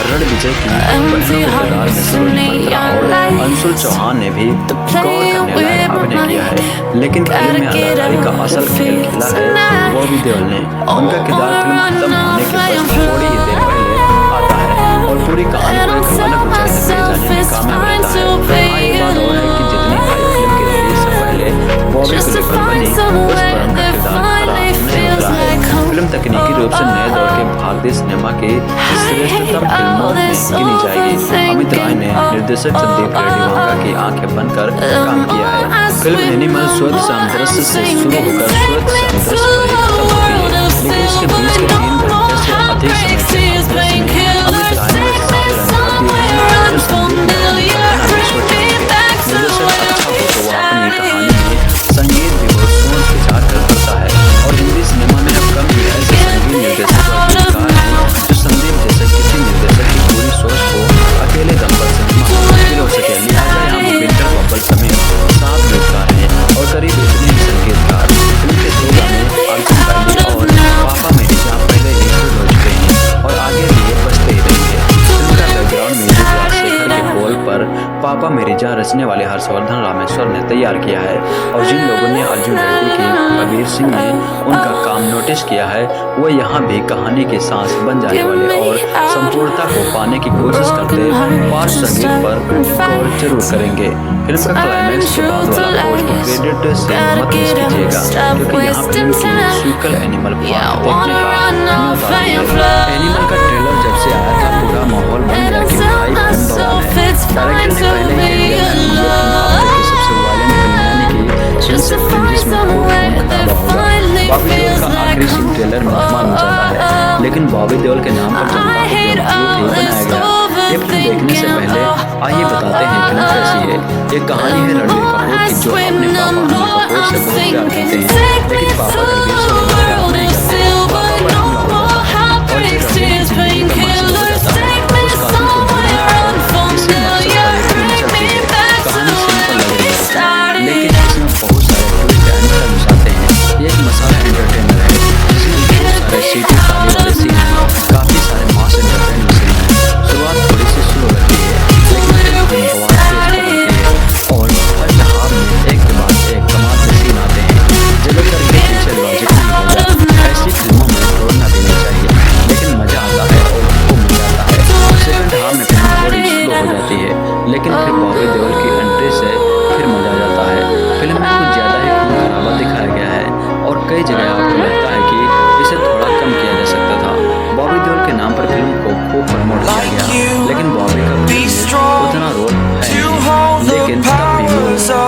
रणविजय की बहनों के किरदार में सलोनी बत्रा और अंशुल चौहान ने भी गौर करने लायक अभिनय किया है। लेकिन फिल्म में अदाकारी का असल खेल खेला है बॉबी देओल ने। उनका किरदार फिल्म खत्म होने के बस थोड़ी ही देर पहले आता है और पूरी कहानी को एक अलग ऊंचाई तक ले जाने में कामयाब रहता है। हाँ, ये बात और है कि जितनी हाई फिल्म की रिलीज से पहले बॉबी गुलिकर बनी, उस पर उनका किरदार खराब नहीं उतरा है। फिल्म तकनीकी रूप से नए दौर के भारतीय सिनेमा की श्रेष्ठतम फिल्मों में गिनी जाएगी। अमित राय ने निर्देशक संदीप रेड्डी वांगा की आंखें बनकर काम किया है। फिल्म एनिमल स्वच्छ सामंजस्य से शुरू होकर स्वच्छ सामंजस्य पर ही खत्म होती है, लेकिन इसके बीच के 3 घंटे से अधिक समय के सामंजस्य में अमित राय ने सारे रंग भर दिए हैं जो संदीप ने अपना विश्व छोड़ दिया। निर्देशक अच्छा हो तो वो अपनी कहानी में संगीत भी बहुत सोच विचार कर करता है और हिंदी सिनेमा में अब कम ही ऐसे संगीत निर्देशक और गीतकार हैं जो संदीप जैसे किसी निर्देशक की पूरी सोच को अकेले दम पर सिनेमा में हासिल हो सके। लिहाजा यहाँ भूपिंदर बब्बल समेत 7 गीतकार हैं और करीब इतने ही संगीतकार। फिल्म के 2 गाने अर्जुन बैली और पापा मेरी जान पहले ही हिट हो चुके हैं और आगे भी ये बजते ही रहेंगे। फिल्म का बैकग्राउंड म्यूजिक राजशेखर के बोल पर पापा मेरी जान रचने वाले हर्षवर्धन रामेश्वर ने तैयार किया है और जिन लोगों ने अर्जुन रेड्डी की कबीर सिंह ने उनका काम नोटिस किया है वो यहाँ भी कहानी की सांस बन जाने वाले और संपूर्णता को पाने की कोशिश करते पार्श्व संगीत पर गौर जरूर करेंगे। फिल्म का क्लाइमैक्स के बाद वाला पोस्ट क्रेडिट से मत मिस कीजिएगा क्योंकि यहाँ फिल्म की सीक्वल एनिमल पार्ट देखने का मौका है। एनिमल का ट्रेलर जब से आया था पूरा माहौल बन गया कि भाई फिल्म बवाल है। डायरेक्टर ने पहले ही सबसे वायलेंट फिल्म यानी कि सनसेट फिल्म जिसमें खून खराबा होगा। बॉबी देओल का आखिरी सीन ट्रेलर में धमाल मचाता है, लेकिन बॉबी देओल के नाम पर जनता को बेवकूफ ही बनाया गया। ये फिल्म देखने से पहले आइए बताते हैं फिल्म कैसी है। ये कहानी है रणबीर कपूर की जो अपने पापा अनिल कपूर से बहुत प्यार करते हैं, लेकिन पापा रणबीर से उतना प्यार नहीं करते। पापा पर हमला हो जाता है और फिर रणबीर की जिंदगी का मकसद हो जाता है उस कातिल को ढूंढना और इसी मकसद पर फिल्म चलती है। कहानी सिंपल लग रही है लेकिन इसमें बहुत सारे ट्विस्ट एंड टर्न्स आते हैं। ये एक मसाला एंटरटेनर है जिसमें बहुत सारे सीटी ताली वाले सीन हैं, काफी सारे मास एंटरटेनमेंट सीन हैं। शुरुआत थोड़ी सी स्लो लगती है लेकिन फिर बवाल तेज बनती है और फर्स्ट हाफ में एक के बाद एक कमाल के सीन आते हैं। जगह कर के पीछे लॉजिक नहीं होगा। ऐसी फिल्मों में दौड़ना भी नहीं चाहिए लेकिन मजा आता है और खूब मजा आता है। सेकंड हाफ में फिल्म थोड़ी स्लो हो जाती है लेकिन फिर बॉबी देओल की एंट्री से फिर मजा आ जाता है। फिल्म में कुछ ज्यादा ही खून खराबा दिखाया गया है और कई जगह आपको लगता है कि इसे थोड़ा कम किया जा सकता था। बॉबी देओल के नाम पर फिल्म को खूब प्रमोट किया गया लेकिन बॉबी का उतना रोल है नहीं, लेकिन तब भी वो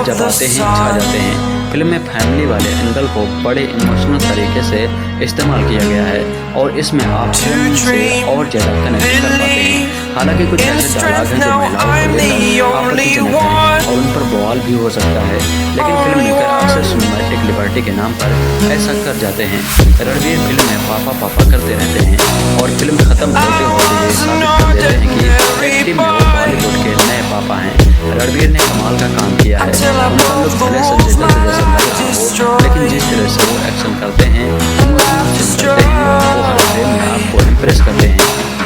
जब आते हैं छा जाते हैं। फिल्म में फैमिली वाले एंगल को बड़े इमोशनल तरीके से इस्तेमाल किया गया है और इसमें आप फिल्म से और ज़्यादा कनेक्ट कर पाते हैं। हालांकि कुछ ऐसे डायलॉग हैं जो महिलाओं को लेकर आपत्तिजनक हैं और उन पर बवाल भी हो सकता है, लेकिन फिल्म मेकर अक्सर सिनेमैटिक लिबर्टी के नाम पर ऐसा कर जाते हैं। रणबीर फिल्म में पापा पापा करते रहते हैं और फिल्म खत्म होते होते ये साबित कर देते हैं कि एक्टिंग में वो बॉलीवुड के नए पापा हैं। रणबीर ने कमाल का काम किया है। उनका लुक भले संजय दत्त जैसा लग रहा हो लेकिन जिस तरह से वो एक्शन करते हैं वो हर फ्रेम में आपको इम्प्रेस करते हैं।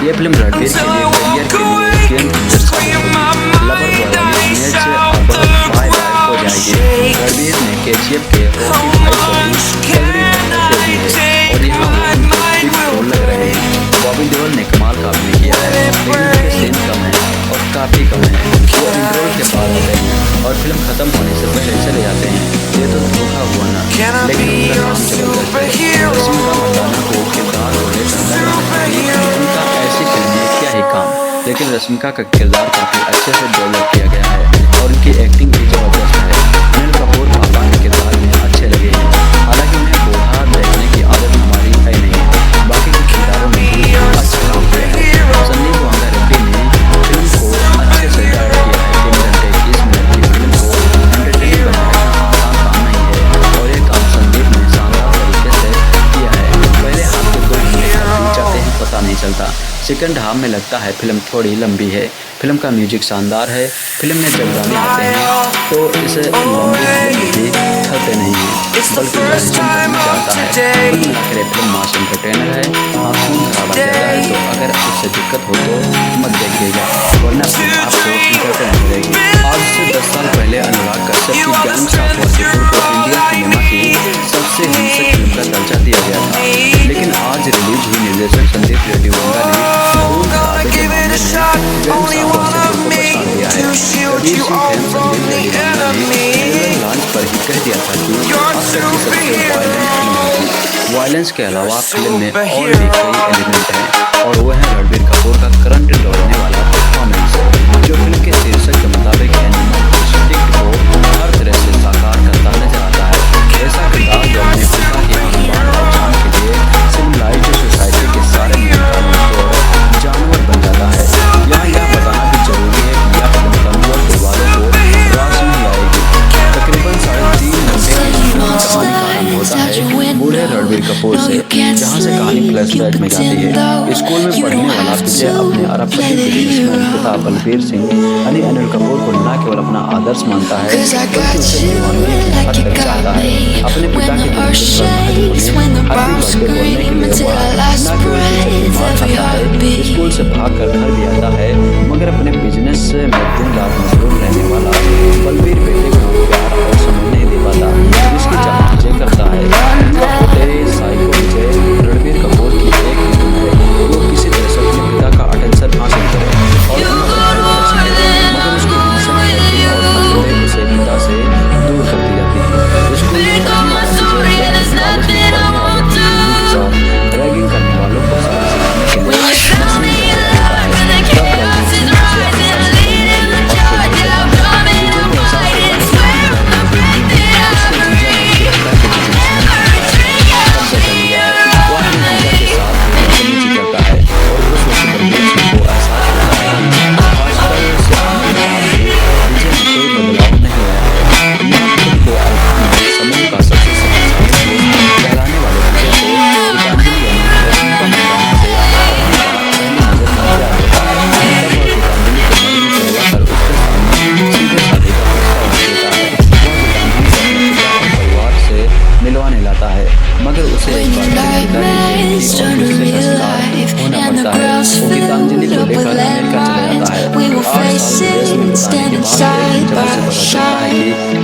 ये फिल्म रणबीर के लिए करियर के लिए गेम चेंजर साबित होगी। लवर बॉय वाली इमेज अब बाय बाय हो जाएगी। रणबीर ने केजीएफ के रॉकी भाई को भी तगड़ी टक्कर दे दी है और यहाँ वो उनको बिग रोल लग रहे हैं। बॉबी देओल ने कमाल का अभिनय किया है लेकिन उनके सीन कम है और काफ़ी कम है। वो इंटरवल के बाद आते हैं और फिल्म खत्म होने से पहले चले जाते हैं। ये तो धोखा हुआ ना, लेकिन उनका नाम जबरदस्त है। रश्मिका मंदाना को किरदार को लेकर उनका ऐसी फिल्म में क्या ही काम, लेकिन रश्मिका का किरदार काफ़ी अच्छे से डेवलप किया गया है और उनकी एक्टिंग भी जबरदस्त है। अनिल कपूर पापा के किरदार में अच्छे लगे हैं, हालांकि उन्हें बूढ़ा देखने की आदत हमारी है नहीं। बाकी के किरदारों में भी अच्छा काम किया है। संदीप वांगा रेड्डी ने फिल्म को अच्छे से डायरेक्ट किया है। 3 घंटे 30 मिनट की फिल्म को एंटरटेनिंग बनाना आसान काम नहीं है और ये काम संदीप ने शानदार तरीके से किया है। पहले हाफ के 2 घंटे कब जाते हैं पता नहीं चलता। सेकंड हाफ में लगता है फिल्म थोड़ी लंबी है। फिल्म का म्यूजिक शानदार है। फिल्म में जब गाने आते हैं तो इसे लंबी फिल्म भी छलते नहीं हैं बल्कि करना चाहता है। फिल्म मास एंटरटेनर है। हाँ खून खराबा ज़्यादा है तो अगर उससे से दिक्कत हो तो मत देखिएगा, वरना फिल्म आपको इंटरटेन करेगी। आज से 10 साल पहले अनुराग कश्यप की गैंग्स ऑफ वासेपुर को इंडिया सिनेमा की सबसे हिंसक फिल्म का दर्जा दिया गया था, लेकिन आज रिलीज हुई निर्देशक संदीप रेड्डी वंगा ने खून खराबे के मामले में गैंग्स ऑफ वासेपुर को बचा दिया है। कबीर सिंह फैन संदीप रेड्डी वंगा ने ट्रेलर लॉन्च पर ही कह दिया था कि अब तक की सबसे वायलेंट फिल्म होगी। वायलेंस के अलावा फिल्म में और भी कई एलिमेंट हैं और वो है रणबीर कपूर का करंट दौड़ने वाला परफॉर्मेंस, जो फिल्म के शीर्षक के मुताबिक एनिमल इंस्टिंक्ट को हर तरह से साकार करता नजर आता है। ऐसा किरदार जो अपने पिता की अनजान पहचान के लिए सिविलाइज्ड सोसाइटी के सारे नियम कानून तोड़ जानवर बन जाता है। यहाँ यह बताना भी जरूरी है कि यह फिल्म कमजोर दिलवालों को रास में लाएगी। तकरीबन 3.5 घंटे की फिल्म का कहानी प्रारंभ होता है बूढ़े रणबीर कपूर से, जहाँ से कहानी फ्लैशबैक में जाती है। स्कूल में पढ़ने वाला विजय अपने अरबपति बिजनेसमैन पिता बलबीर सिंह यानी अनिल कपूर को न केवल अपना आदर्श मानता है बल्कि उसे दीवानगी की हद तक चाहता है। अपने पिता के जन्मदिन पर महज उन्हें हैप्पी बर्थडे बोलने के लिए वह न केवल उसे खाता है, स्कूल से भाग कर घर भी आता है, मगर अपने बिजनेस में दिन रात मशरूम रहने वाला बलबीर बेटे को प्यार और समझ नहीं दे पाता, जिसकी चाह विजय करता है। साइको विजय रणबीर कपूर की एक ही धुन है, वो किसी तरह से अपने पिता का अटेंशन हासिल करे और मगर उसकी उसे पिता से दूर कर दी जाती है। स्कूल में रैगिंग करने वालों को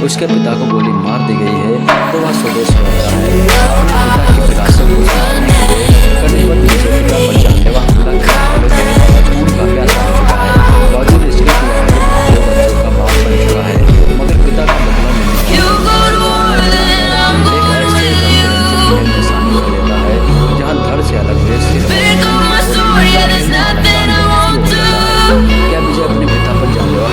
उसके पिता को गोली मार दी गई है, तो वह स्वदेश लौटता है। अपने पिता की विरासत को संभालने के लिए कटिबद्ध विजय पिता पर जानलेवा हमला करने वाले के खून का प्यासा हो चुका है। बावजूद इसके दो बच्चों का बाप बन चुका है, मगर पिता का बदला लेने के लिए शामिल कर लेता है, जहाँ धड़ से अलग देश से क्या विजय अपने पिता पर जानलेवा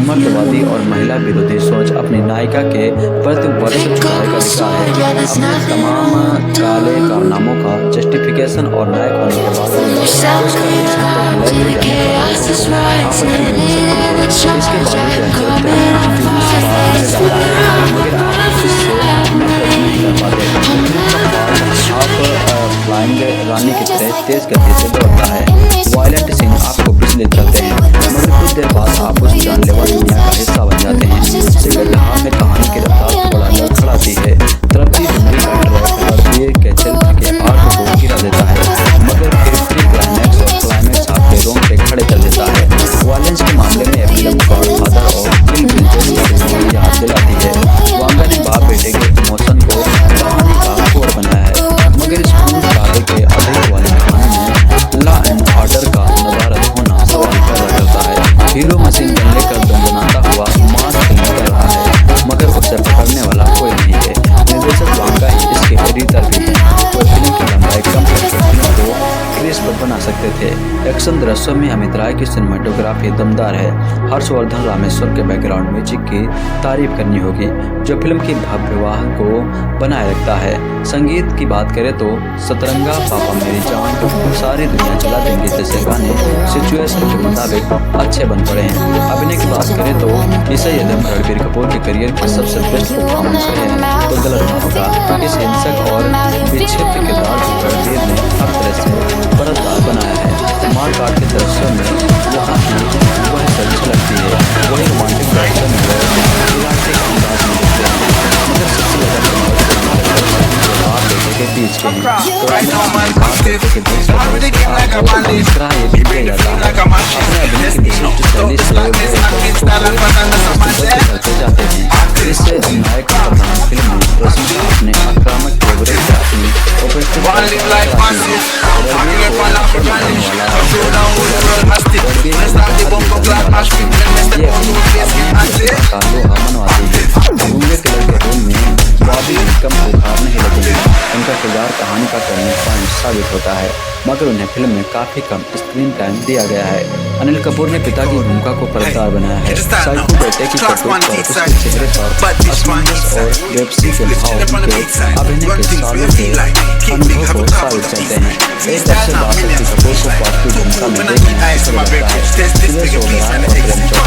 मर्दवादी और महिला विरोधी सोच अपनी नायिका के प्रति वर्ष चढ़ाई का विचार है। अपने तमाम काले कारनामों का जस्टिफिकेशन और नायक होने के बाद रानी की तरह तेज गति से दौड़ता है। वायलेंट सीन आपको पिछले चलते हैं, मगर कुछ देर बाद आप उस जानलेवा दुनिया का हिस्सा बन जाते हैं। सिगरेट हाथ में कहानी की रफ्तार थोड़ा लड़खड़ाती है। तरफती जिंदगी का ट्रैक रणबीर के चरित्र के आर्क को गिरा देता है, मगर फिर प्री क्लाइमैक्स और क्लाइमैक्स आपके रोंगटे खड़े कर देता है। वायलेंस के मामले में फिल्म गॉडफादर और किल बिल जैसी याद दिलाती है। वांगा ने बाप बेटे के इमोशन को कहानी का कोर बनाया है, मगर इस खून खराबे के अधिक वाली कहानी में लॉ एंड ऑर्डर का नदारत होना सवाल पैदा करता है। हीरो मशीन गन लेकर दंदनाता हुआ मास फिल्म कर रहा है, मगर उसे पकड़ने वाला कोई नहीं है। निर्देशक वांगा ही इसके एडिटर भी हैं और फिल्म की लंबाई कम करके फिल्म को क्रिस्प बना सकते थे। एक्शन दृश्यों में अमित राय की सिनेमाटोग्राफी दमदार है। हर्षवर्धन रामेश्वर के बैकग्राउंड म्यूजिक की तारीफ करनी होगी, जो फिल्म की भव्यवाह को बनाए रखता है। संगीत की बात करें तो सतरंगा, पापा मेरी जान, सारी दुनिया जला देंगे जैसे गाने सिचुएशन के मुताबिक अच्छे बन पड़े हैं। अभिनय की बात करें तो इसे यदि रणबीर कपूर के करियर के सबसे बेस्ट परफॉर्मेंस रहे हैं तो गलत ना होगा। इस हिंसक और विक्षिप्त किरदार को रणबीर ने हर तरह से परतदार बनाया है। मारकाट के दृश्यों में यहाँ की वह सच लगती है, वही रोमांटिक दृश्यों में वह इलाके के अंदाज में दिखते हैं। मगर सबसे ज़्यादा के बीच के हैं जाते हैं। इससे नायक प्रधान फिल्म में रश्मि अपने आक्रामक फेवरेट से अपनी उपस्थिति बॉबी इनकम बुखार नहीं लगेगी। उनका किरदार कहानी का टर्निंग पॉइंट साबित होता है, मगर उन्हें फिल्म में काफी कम स्क्रीन टाइम दिया गया है। अनिल कपूर ने पिता की भूमिका को परतदार बनाया है। साइको बेटे की करतूत पर उसके चेहरे पर असमंजस और बेबसी के भाव के अभिनय के सालों के अनुभव को साबित करते हैं। एक अच्छे बासठ कपूर को पॉजिटिव भूमिका में देखने को मिलता है। सुरेश ओबेरॉय और प्रेम चोपड़ा ने अपनी भूमिकाओं में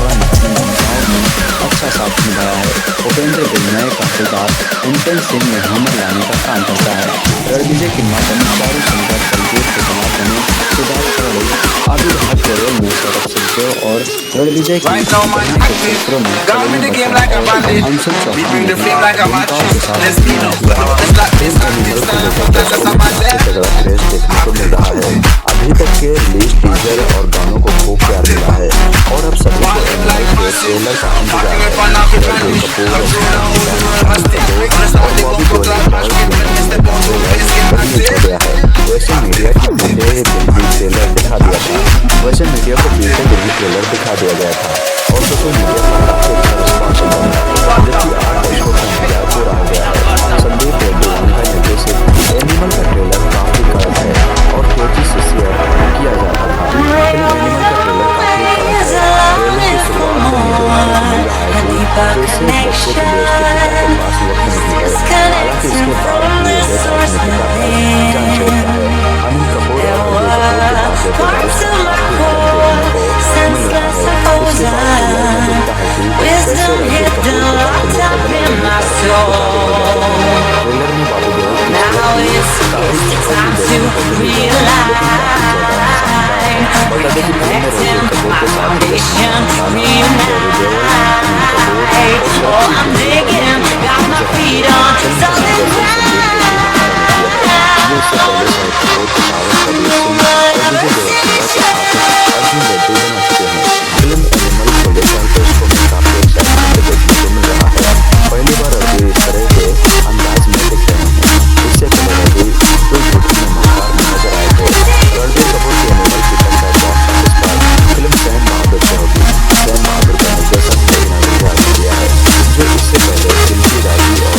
अच्छा साथ निभाया है। उपेंद्र बिजनय का किरदार इंटेंस सीन में ह्यूमर लाने का काम करता है। रणविजय की मां चारू शंकर संगीत के समाप्त में सिद्धार्थ करोल, आबिद हक करोल में सौरभ सिंह और रणविजय की क्षेत्रों में अंशुल चौहान के साथ देखने को मिल रहा है। अभी तक के रिलीज टीजर और गानों को खूब प्यार मिला है और अब सभी को ट्रेलर का इंतजार है। वैसे मीडिया को बीते दिल्ली ट्रेलर दिखा दिया गया था और सोशल मीडिया पर काफी अच्छा रिस्पॉन्स मिला, जबकि 8 दर्शकों का इंतजार पूरा हो गया है। संदीप रेड्डी का निर्देशित एनिमल का ट्रेलर काफी कड़क है और तेजी से शेयर किया जाता था। फिल्म एनिमल का ट्रेलर काफी कड़क है। ट्रेलर की शुरुआत से मुझे मिल रहा है कि कैसे बच्चे के लिए उसके पिता के पास वक्त नहीं है, हालांकि इसके बाद भी उसे अपने पिता पर जान छेड़ता है। अनिल कपूर और रणबीर कपूर के बात से काफी देखने को मिल रहा है। इसके बाद मिलता है कि कैसे रणबीर कपूर ट्रेलर में बाबू देओल पहली बार अभी इस तरह के अंदाज में दिख रहे हैं। इससे पहले अभी कोई झूठी में मकार नजर आए थे। रणबीर कपूर की एनिमल की टक्कर बॉक्स ऑफिस पर फिल्म सैम बहादुर से होगी। सैम बहादुर का निर्देशन करीना मिर्जा ने किया है, जो इससे पहले दिल की राजी और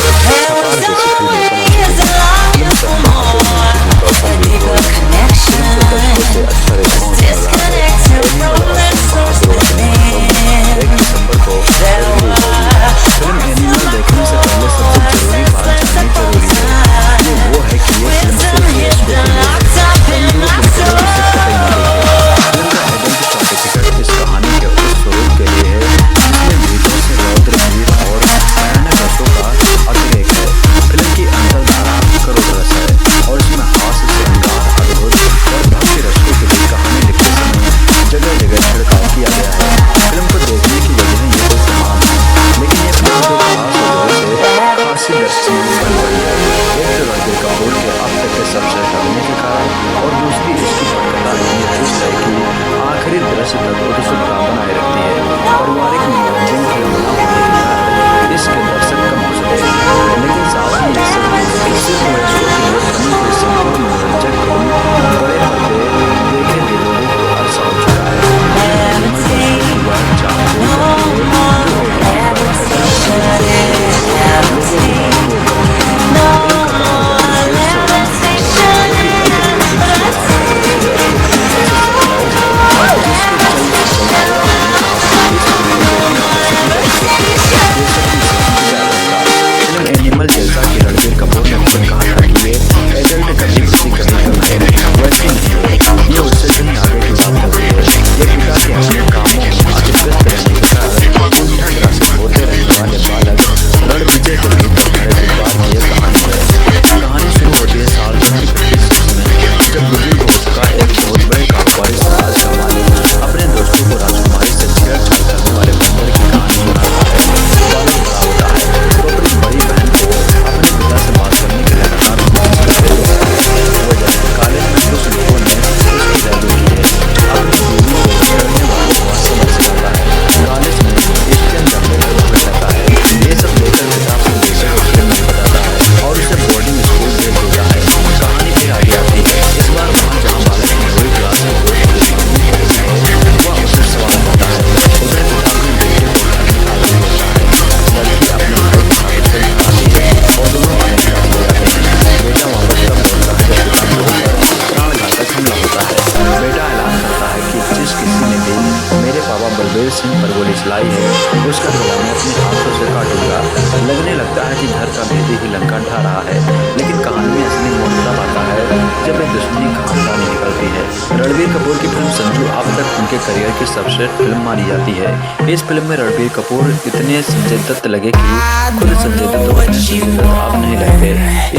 बाबा बलबीर सिंह पर गोली चलाई है उसका गला मैं अपने हाथों से काटूंगा। लगने लगता है कि घर का भेदी ही लंका ढा रहा है, लेकिन कहानी में असली मोड़ तब आता है जब एक दुश्मनी खानदानी निकलती है। रणबीर कपूर की फिल्म संजू अब तक उनके करियर की सर्वश्रेष्ठ फिल्म मानी जाती है। इस फिल्म में रणबीर कपूर इतने संजय दत्त लगे कि खुद संजय दत्त उतने संजय दत्त अब नहीं लगते।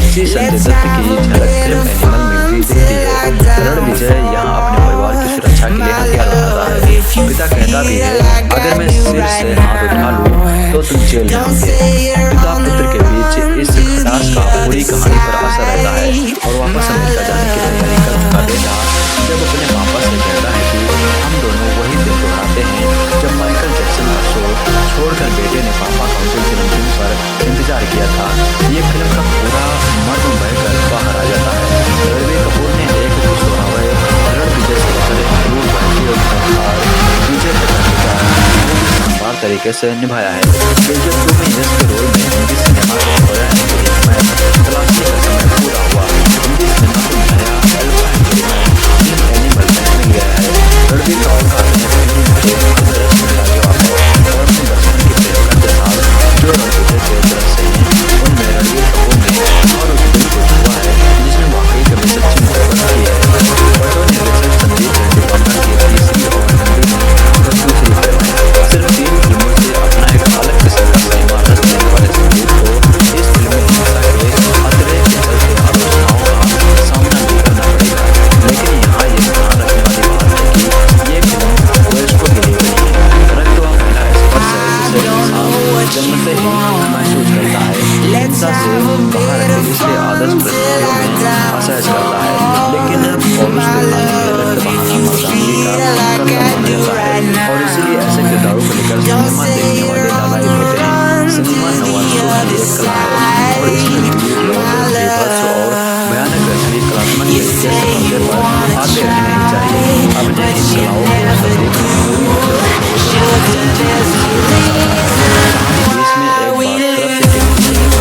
इसी संजय दत्त की झलक फिल्म एनिमल में भी दिखती है। रणविजय यहाँ अपने परिवार की सुरक्षा के लिए हथियार उठाता है। पिता कहता भी है, अगर मैं सिर से हाथ उठा लूं तो तुम जेल जाओगे। पिता पुत्र के बीच इस खटास का पूरी कहानी पर असर रहता है और वापस अमेरिका जाने की तैयारी कर चुका बेटा जब अपने पापा से कहता है कि हम दोनों वही दिन दोहराते हैं जब माइकल जैक्सन का शो छोड़कर बेटे ने पापा का उनके जन्मदिन पर इंतजार किया था। ये फिल्म का पूरा मर्म बहकर बाहर आ जाता है। रणबीर कपूर ने एक सुहावे रणविजय से शानदार तरीके से निभाया है। केजीएफ 2 में यश के रोल में हिंदी सिनेमा को खोया तलाशी का समय पूरा हुआ। हिंदी सिनेमा को नया एनिमल में मिल गया है। रणबीर कपूर का जो रणविजय के तरफ से उनमें रणबीर कपूर ने और उस दिल को छुआ है जिसने वाकई कभी सच्ची मोहब्बत की है। बटो निर्देशक संदीप रेड्डी वांगा की तीसरी और हिंदी में दूसरी फिल्म है। सिर्फ 3 फिल्मों से अपना एक अलग किस्म का सिनेमा रस देने वाले संदीप को इस फिल्म में हिंसा के खतरे के चलते आलोचनाओं का सामना भी करना पड़ेगा। लेकिन यहाँ ये ध्यान रखने वाली बात है कि ये फिल्म वयस्कों के लिए बनी है, परंतु वह पहला स्पर्श है जिसे इंसान जन्म से ही महसूस करता है। हिंसा से बाहर है इसलिए आदर्श परिस्थितियों में असहज करता है, लेकिन पौरुष दिखाने में रक्त बहाना मर्दानगी का कर्तव्य बन जाता है और इसीलिए ऐसे किरदारों को लेकर सिनेमा देखने वाले लालायित होते हैं। सिनेमा नवाज़ों की एक कला है और इसमें बेभत्स और भयानक असली कलात्मक तरीके से पर्दे पर आते रहने चाहिए। अपने इन कलाओं को संदीप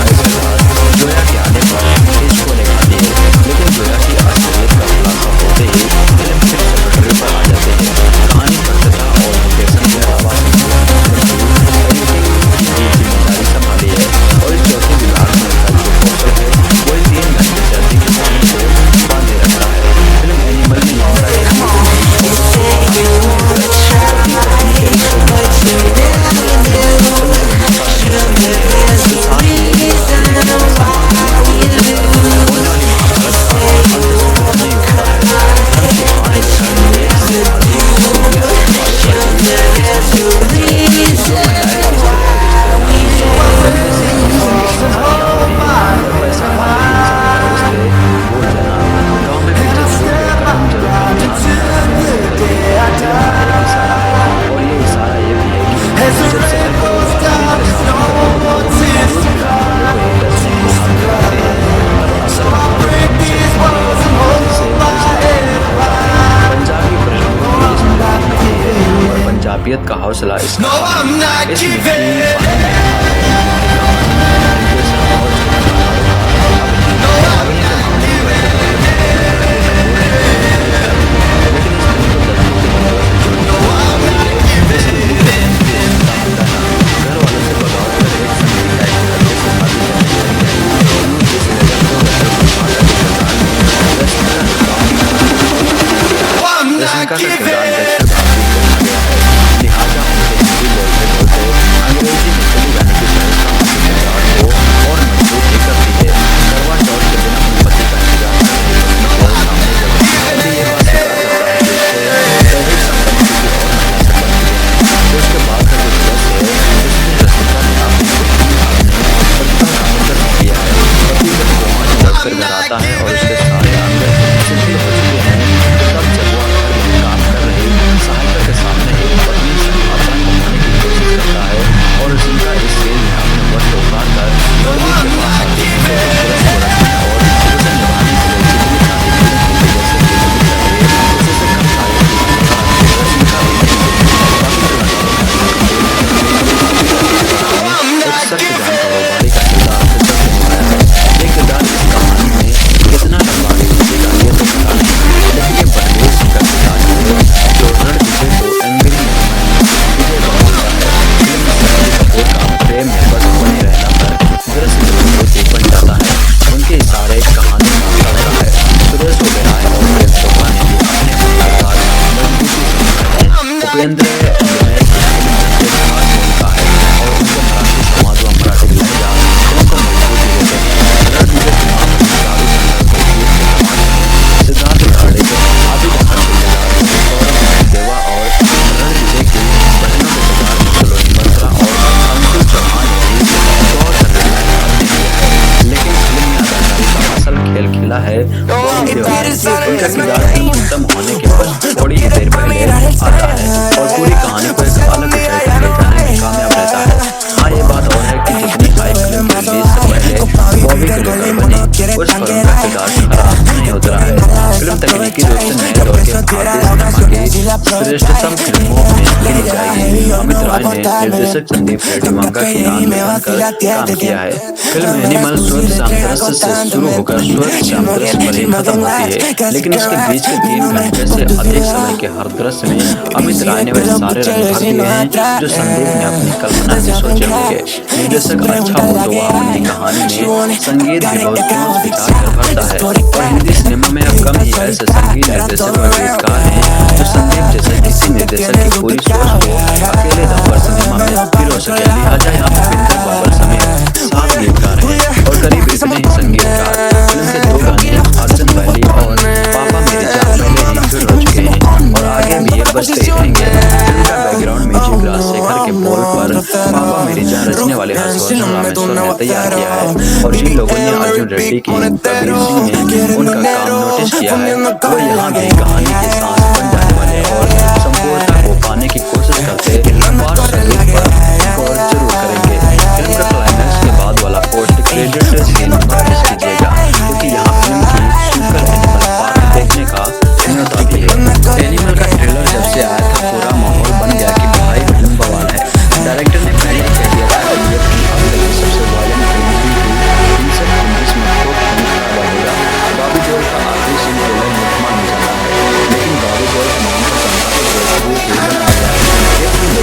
जोया के आने पर इसको निकालती है, लेकिन जोया की असलियत का खुलासा होते ही फिल्म फिर से पटरी पर आ जाते हैं। कहानी पटकथा और निर्देशन के अलावा जिम्मेदारी संभाली है और इस चौथे विभाग में उनका जो कौशल है वही 3 घंटे से अधिक की कहानी को बांधे रखता है। फिल्म एनिमल में पंजाबियत का हौसला इसका इस आता है और उसके सारे अंग शिथिल हो चुके हैं। तब जब वह काम कर रहे वाला है बॉबी देओल। उनका किरदार फिल्म खत्म होने के बाद थोड़ी ही देर पहले आता है और पूरी कहानी को एक अलग ऊंचाई तक ले जाने में कामयाब रहता है। हाँ, ये बात और है कि जितनी हाइप फिल्म की रिलीज से पहले बॉबी को लेकर बनी, उस पर उनका किरदार खराब नहीं उतरा है। फिल्म तकनीकी रूप से नए दौर के भारतीय सिनेमा की श्रेष्ठतम फिल्मों में गिनी जाएगी। अमित राय ने निर्देशक संदीप रेड्डी वांगा के नाम में बनकर काम किया है। फिल्म एनिमल स्वर्ग सामंतस्य से शुरू होकर स्वर्ग सामंतस्य पर ही खत्म होती है, लेकिन इसके बीच के 3 घंटे से अधिक समय के हर दृश्य में अमित राय ने वह सारे रंग भर दिए हैं जो संदीप ने अपनी कल्पना में सोचे होंगे। निर्देशक अच्छा हो तो वह अपनी कहानी में संगीत भी बहुत सोच विचार कर भरता है और हिंदी सिनेमा में अब कम ही ऐसे संगीत निर्देशक व गीतकार हैं जो संदीप जैसे किसी निर्देशक की पूरी सोच को अकेले दम पर सिनेमा में पिरो सके। लिहाजा यहाँ भूपिंदर बाबर समेत 7 गीतकार हैं और करीब इतने ही संगीतकार। फिल्म के 2 गाने अर्जुन पहली और पापा मेरी जान पहले ही शुरू हो चुके हैं और आगे भी ये बजते ही रहेंगे। फिल्म का बैकग्राउंड म्यूजिक राजशेखर के बोल पर पापा मेरी जान रचने वाले हर्षवर्धन रामेश्वर ने तैयार किया है और जिन लोगों ने अर्जुन रेड्डी की कबीर सिंह ने उनका काम नोटिस किया है वो यहाँ भी कहानी के सांस बन जाने वाले और संपूर्णता को पाने की कोशिश करते और संगीत पर गौर जरूर करेंगे। फिल्म का क्लाइमैक्स के बाद वाला पोस्ट क्रेडिट सीन नोटिस कीजिएगा क्योंकि यहाँ फिल्म की सुपर एनिमल पार्ट देखने का न्योता भी है। एनिमल का ट्रेलर जब से आया था पूरा माहौल बन गया कि भाई फिल्म बवाल है। डायरेक्टर ने पहले ही कह दिया था कि ये फिल्म अब तक की सबसे वायलेंट फिल्म हुई थी। इन सब फिल्म में खूब खून खराबा होगा। बॉबी देओल का आखिरी सीन ट्रेलर में मान जाता है, लेकिन बॉबी देओल का नाम तो जनता को बेवकूफ ही बना दिया है।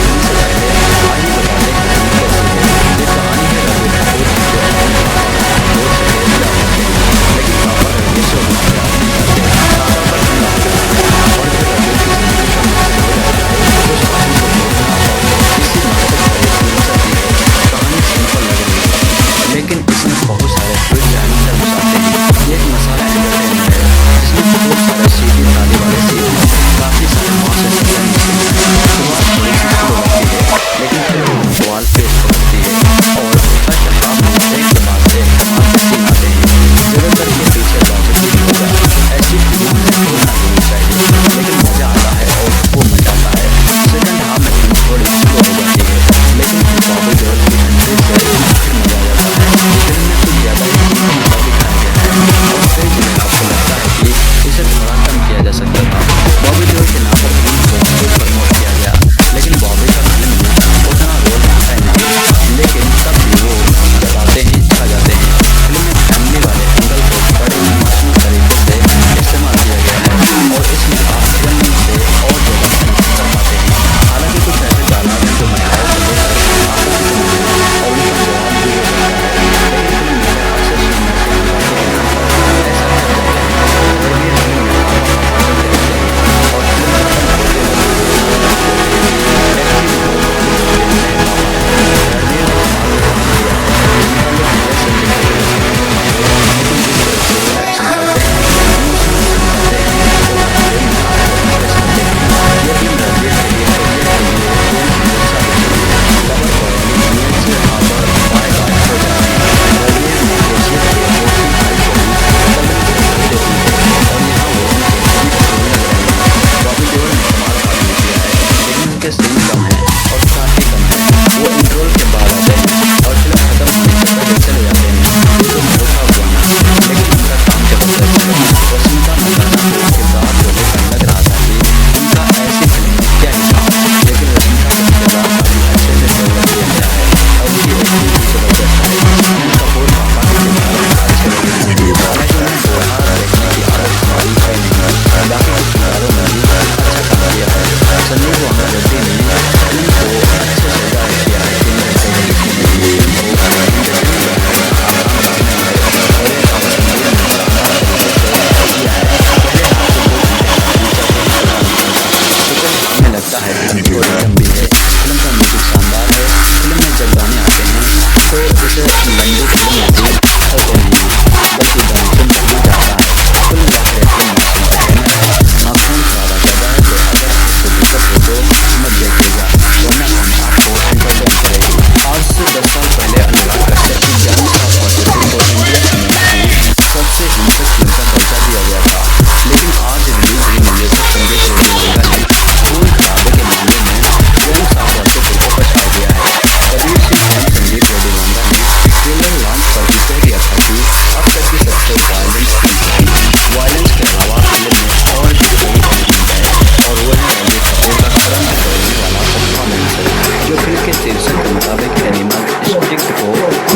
जो फिल्म के शीर्षक के मुताबिक एनिमल इंस्टिंक्ट को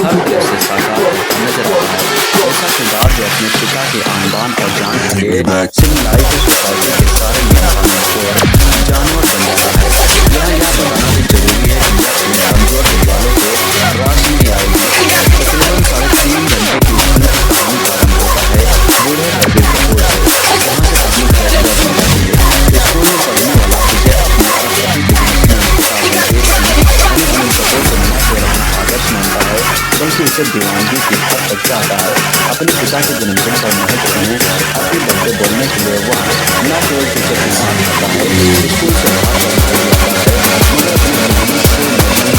हर तरह से साकार करता नजर आता है। ऐसा किरदार जो अपने पिता के आनबान और जान के लिए सिविलाइज्ड सोसाइटी के सारे नियम और जानवर बन जाता है। यह बताना भी जरूरी है कि यह फिल्म कमजोर परिवारों को रास नहीं आएगी। तकरीबन 3.5 घंटे की फिल्म की कहानी प्रारंभ होता है बूढ़े रणबीर कपूर से, जहाँ से अपनी कैरियर बन जाती है। स्कूल में पढ़ने वाला विजय अपने सरस्वती बिजनेसमैन के साथ अनिल कपूर को न केवल अपना आदर्श मानता है बल्कि उसे दीवानगी की हद तक चाहता है। अपने पिता के जन्मदिन पर महत्व में हैप्पी बर्थडे बोलने के लिए वह न केवल टीचर की मांग करता है, स्कूल से बाहर जाता है, मगर अपने मोहम्मद स्कूल में बल्दी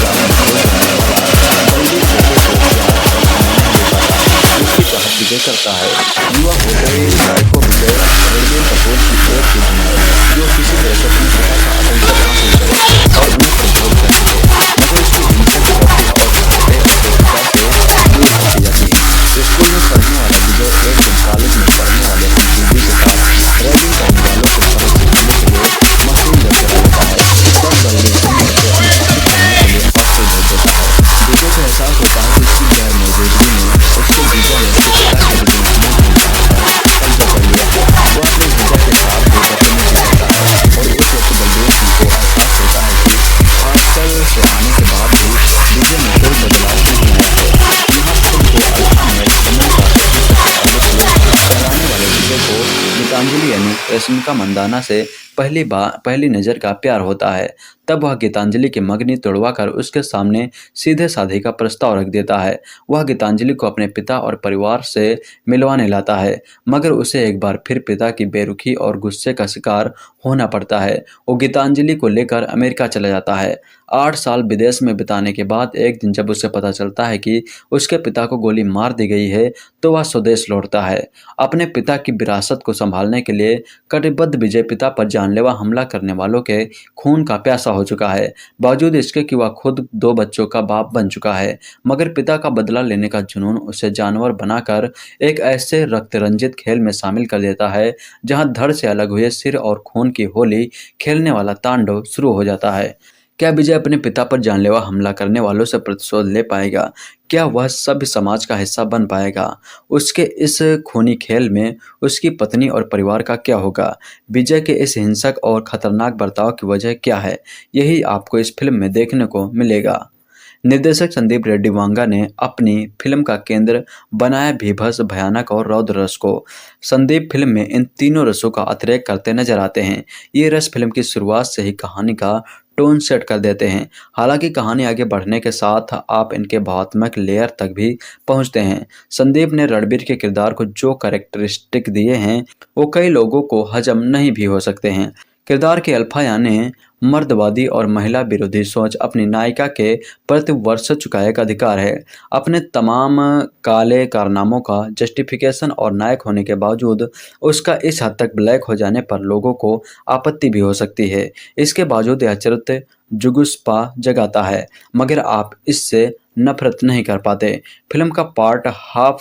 उसकी चाहत विजय करता है। युवा होते ही लाइको विजय रणबीर कपूर की एक फिल्म है जो किसी तरह से अपने पिता का अटेंशन हासिल करे और उन्हें प्रपोज करती है, मगर उसकी हिंसक करती और हरकतें उसके पिता से दूर होती जाती है। स्कूल में पढ़ने वाला विजय एक दिन कॉलेज में पढ़ने वाले अपनी दीदी के साथ रैगिंग करने वालों को सबक सिखाने के लिए मशीन जब चला लेता है, तब बल्दी उसे अपनी शादी करने के लिए हॉस्टल भेज देता है। विजय को एहसास होता है कि उसकी गैर मौजूदगी में उसके जीजा ने उसके पिता के बिजनेसमैन की कब्जा कर लिया है। वो अपने जीजा के साथ बेदखल में रहता है और उस वक्त बलदेव सिंह को एहसास होता है कि हॉस्टल से आने के बाद भी विजय में कोई बदलाव नहीं आया है। यहाँ फिल्म को अल्फा मेल कमल का चलाने वाले विजय को गीतांजलि यानी रश्मिका मंदाना से पहली नज़र का प्यार होता है। तब वह गीतांजलि की मंगनी तोड़वाकर उसके सामने सीधे साधे का प्रस्ताव रख देता है। वह गीतांजलि को अपने पिता और परिवार से मिलवाने लाता है, मगर उसे एक बार फिर पिता की बेरुखी और गुस्से का शिकार होना पड़ता है। वो गीतांजलि को लेकर अमेरिका चला जाता है। 8 साल विदेश में बिताने के बाद एक दिन जब उसे पता चलता है कि उसके पिता को गोली मार दी गई है, तो वह स्वदेश लौटता है। अपने पिता की विरासत को संभालने के लिए कटिबद्ध विजय पिता पर जानलेवा हमला करने वालों के खून का प्यासा हो चुका है। बावजूद इसके कि वह खुद 2 बच्चों का बाप बन चुका है, मगर पिता का बदला लेने का जुनून उसे जानवर बनाकर एक ऐसे रक्तरंजित खेल में शामिल कर देता है जहां धड़ से अलग हुए सिर और खून की होली खेलने वाला तांडव शुरू हो जाता है। क्या विजय अपने पिता पर जानलेवा हमला करने वालों से प्रतिशोध ले पाएगा? क्या वह सभ्य समाज का हिस्सा बन पाएगा? उसके इस खूनी खेल में उसकी पत्नी और परिवार का क्या होगा? विजय के इस हिंसक और खतरनाक बर्ताव की वजह क्या है? यही आपको इस फिल्म में देखने को मिलेगा। निर्देशक संदीप रेड्डी वांगा ने अपनी फिल्म का केंद्र बनाया भीभत्स, भयानक और रौद्र रस को। संदीप फिल्म में इन तीनों रसों का अतिरेक करते नजर आते हैं। ये रस फिल्म की शुरुआत से ही कहानी का टोन सेट कर देते हैं। हालांकि कहानी आगे बढ़ने के साथ आप इनके भावात्मक लेयर तक भी पहुंचते हैं। संदीप ने रणबीर के किरदार को जो कैरेक्टरिस्टिक दिए हैं वो कई लोगों को हजम नहीं भी हो सकते हैं। किरदार के अल्फा यानी मर्दवादी और महिला विरोधी सोच अपनी नायिका के प्रति वर्ष चुका एक अधिकार है। अपने तमाम काले कारनामों का जस्टिफिकेशन और नायक होने के बावजूद उसका इस हद तक ब्लैक हो जाने पर लोगों को आपत्ति भी हो सकती है। इसके बावजूद यह चरित्र जुगुस्पा जगाता है, मगर आप इससे नफरत नहीं कर पाते। फिल्म का पार्ट हाफ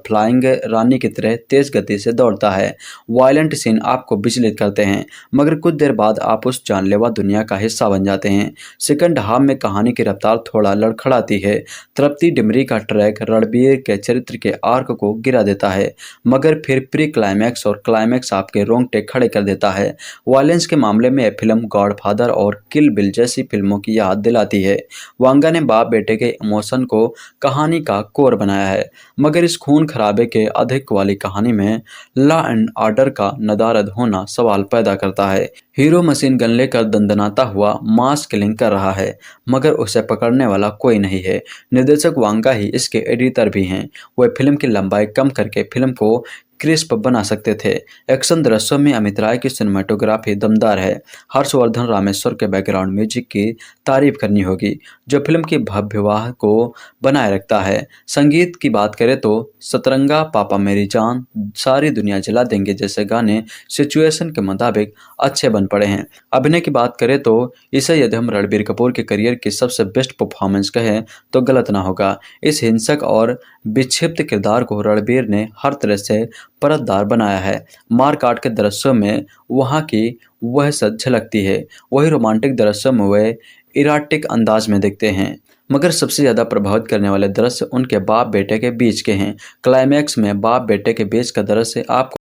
फ्लाइंग रानी की तरह तेज गति से दौड़ता है। वायलेंट सीन आपको विचलित करते हैं, मगर कुछ देर बाद आप उस जानलेवा दुनिया का हिस्सा बन जाते हैं। सेकंड हाफ में कहानी की रफ्तार थोड़ा लड़खड़ाती है। तृप्ति डिमरी का ट्रैक रणबीर के चरित्र के आर्क को गिरा देता है, मगर फिर प्री क्लाइमैक्स और क्लाइमैक्स आपके रोंगटे खड़े कर देता है। वायलेंस के मामले में यह फिल्म गॉडफादर और किल बिल जैसी फिल्मों की याद दिलाती है। वांगा ने बाप बेटे के इमोशन को कहानी का कोर बनाया है, मगर इस खून खराबे के अधिक वाली कहानी में लॉ एंड ऑर्डर का नदारद होना सवाल पैदा करता है। हीरो मशीन गन लेकर दंदनाता हुआ मास किलिंग कर रहा है, मगर उसे पकड़ने वाला कोई नहीं है। निर्देशक वांगा ही इसके एडिटर भी हैं। वह फिल्म की लंबाई कम करके फिल्म को क्रिस्प बना सकते थे। एक्शन दृश्यों में अमित राय की सिनेमेटोग्राफी दमदार है। हर्षवर्धन रामेश्वर के बैकग्राउंड म्यूजिक की तारीफ करनी होगी, जो फिल्म की भव्यवाह को बनाए रखता है। संगीत की बात करें तो सतरंगा, पापा मेरी जान, सारी दुनिया जला देंगे जैसे गाने सिचुएशन के मुताबिक अच्छे बन पड़े हैं। अभिनय की बात करें तो इसे यदि हम रणबीर कपूर के करियर की सबसे बेस्ट परफॉर्मेंस कहें तो गलत ना होगा। इस हिंसक और विक्षिप्त किरदार को रणबीर ने हर तरह से परतदार बनाया है। मार काट के दृश्यों में वहाँ की वह सच झलकती है, वही रोमांटिक दृश्यों में वह इराटिक अंदाज में दिखते हैं, मगर सबसे ज़्यादा प्रभावित करने वाले दृश्य उनके बाप बेटे के बीच के हैं। क्लाइमैक्स में बाप बेटे के बीच का दृश्य आपको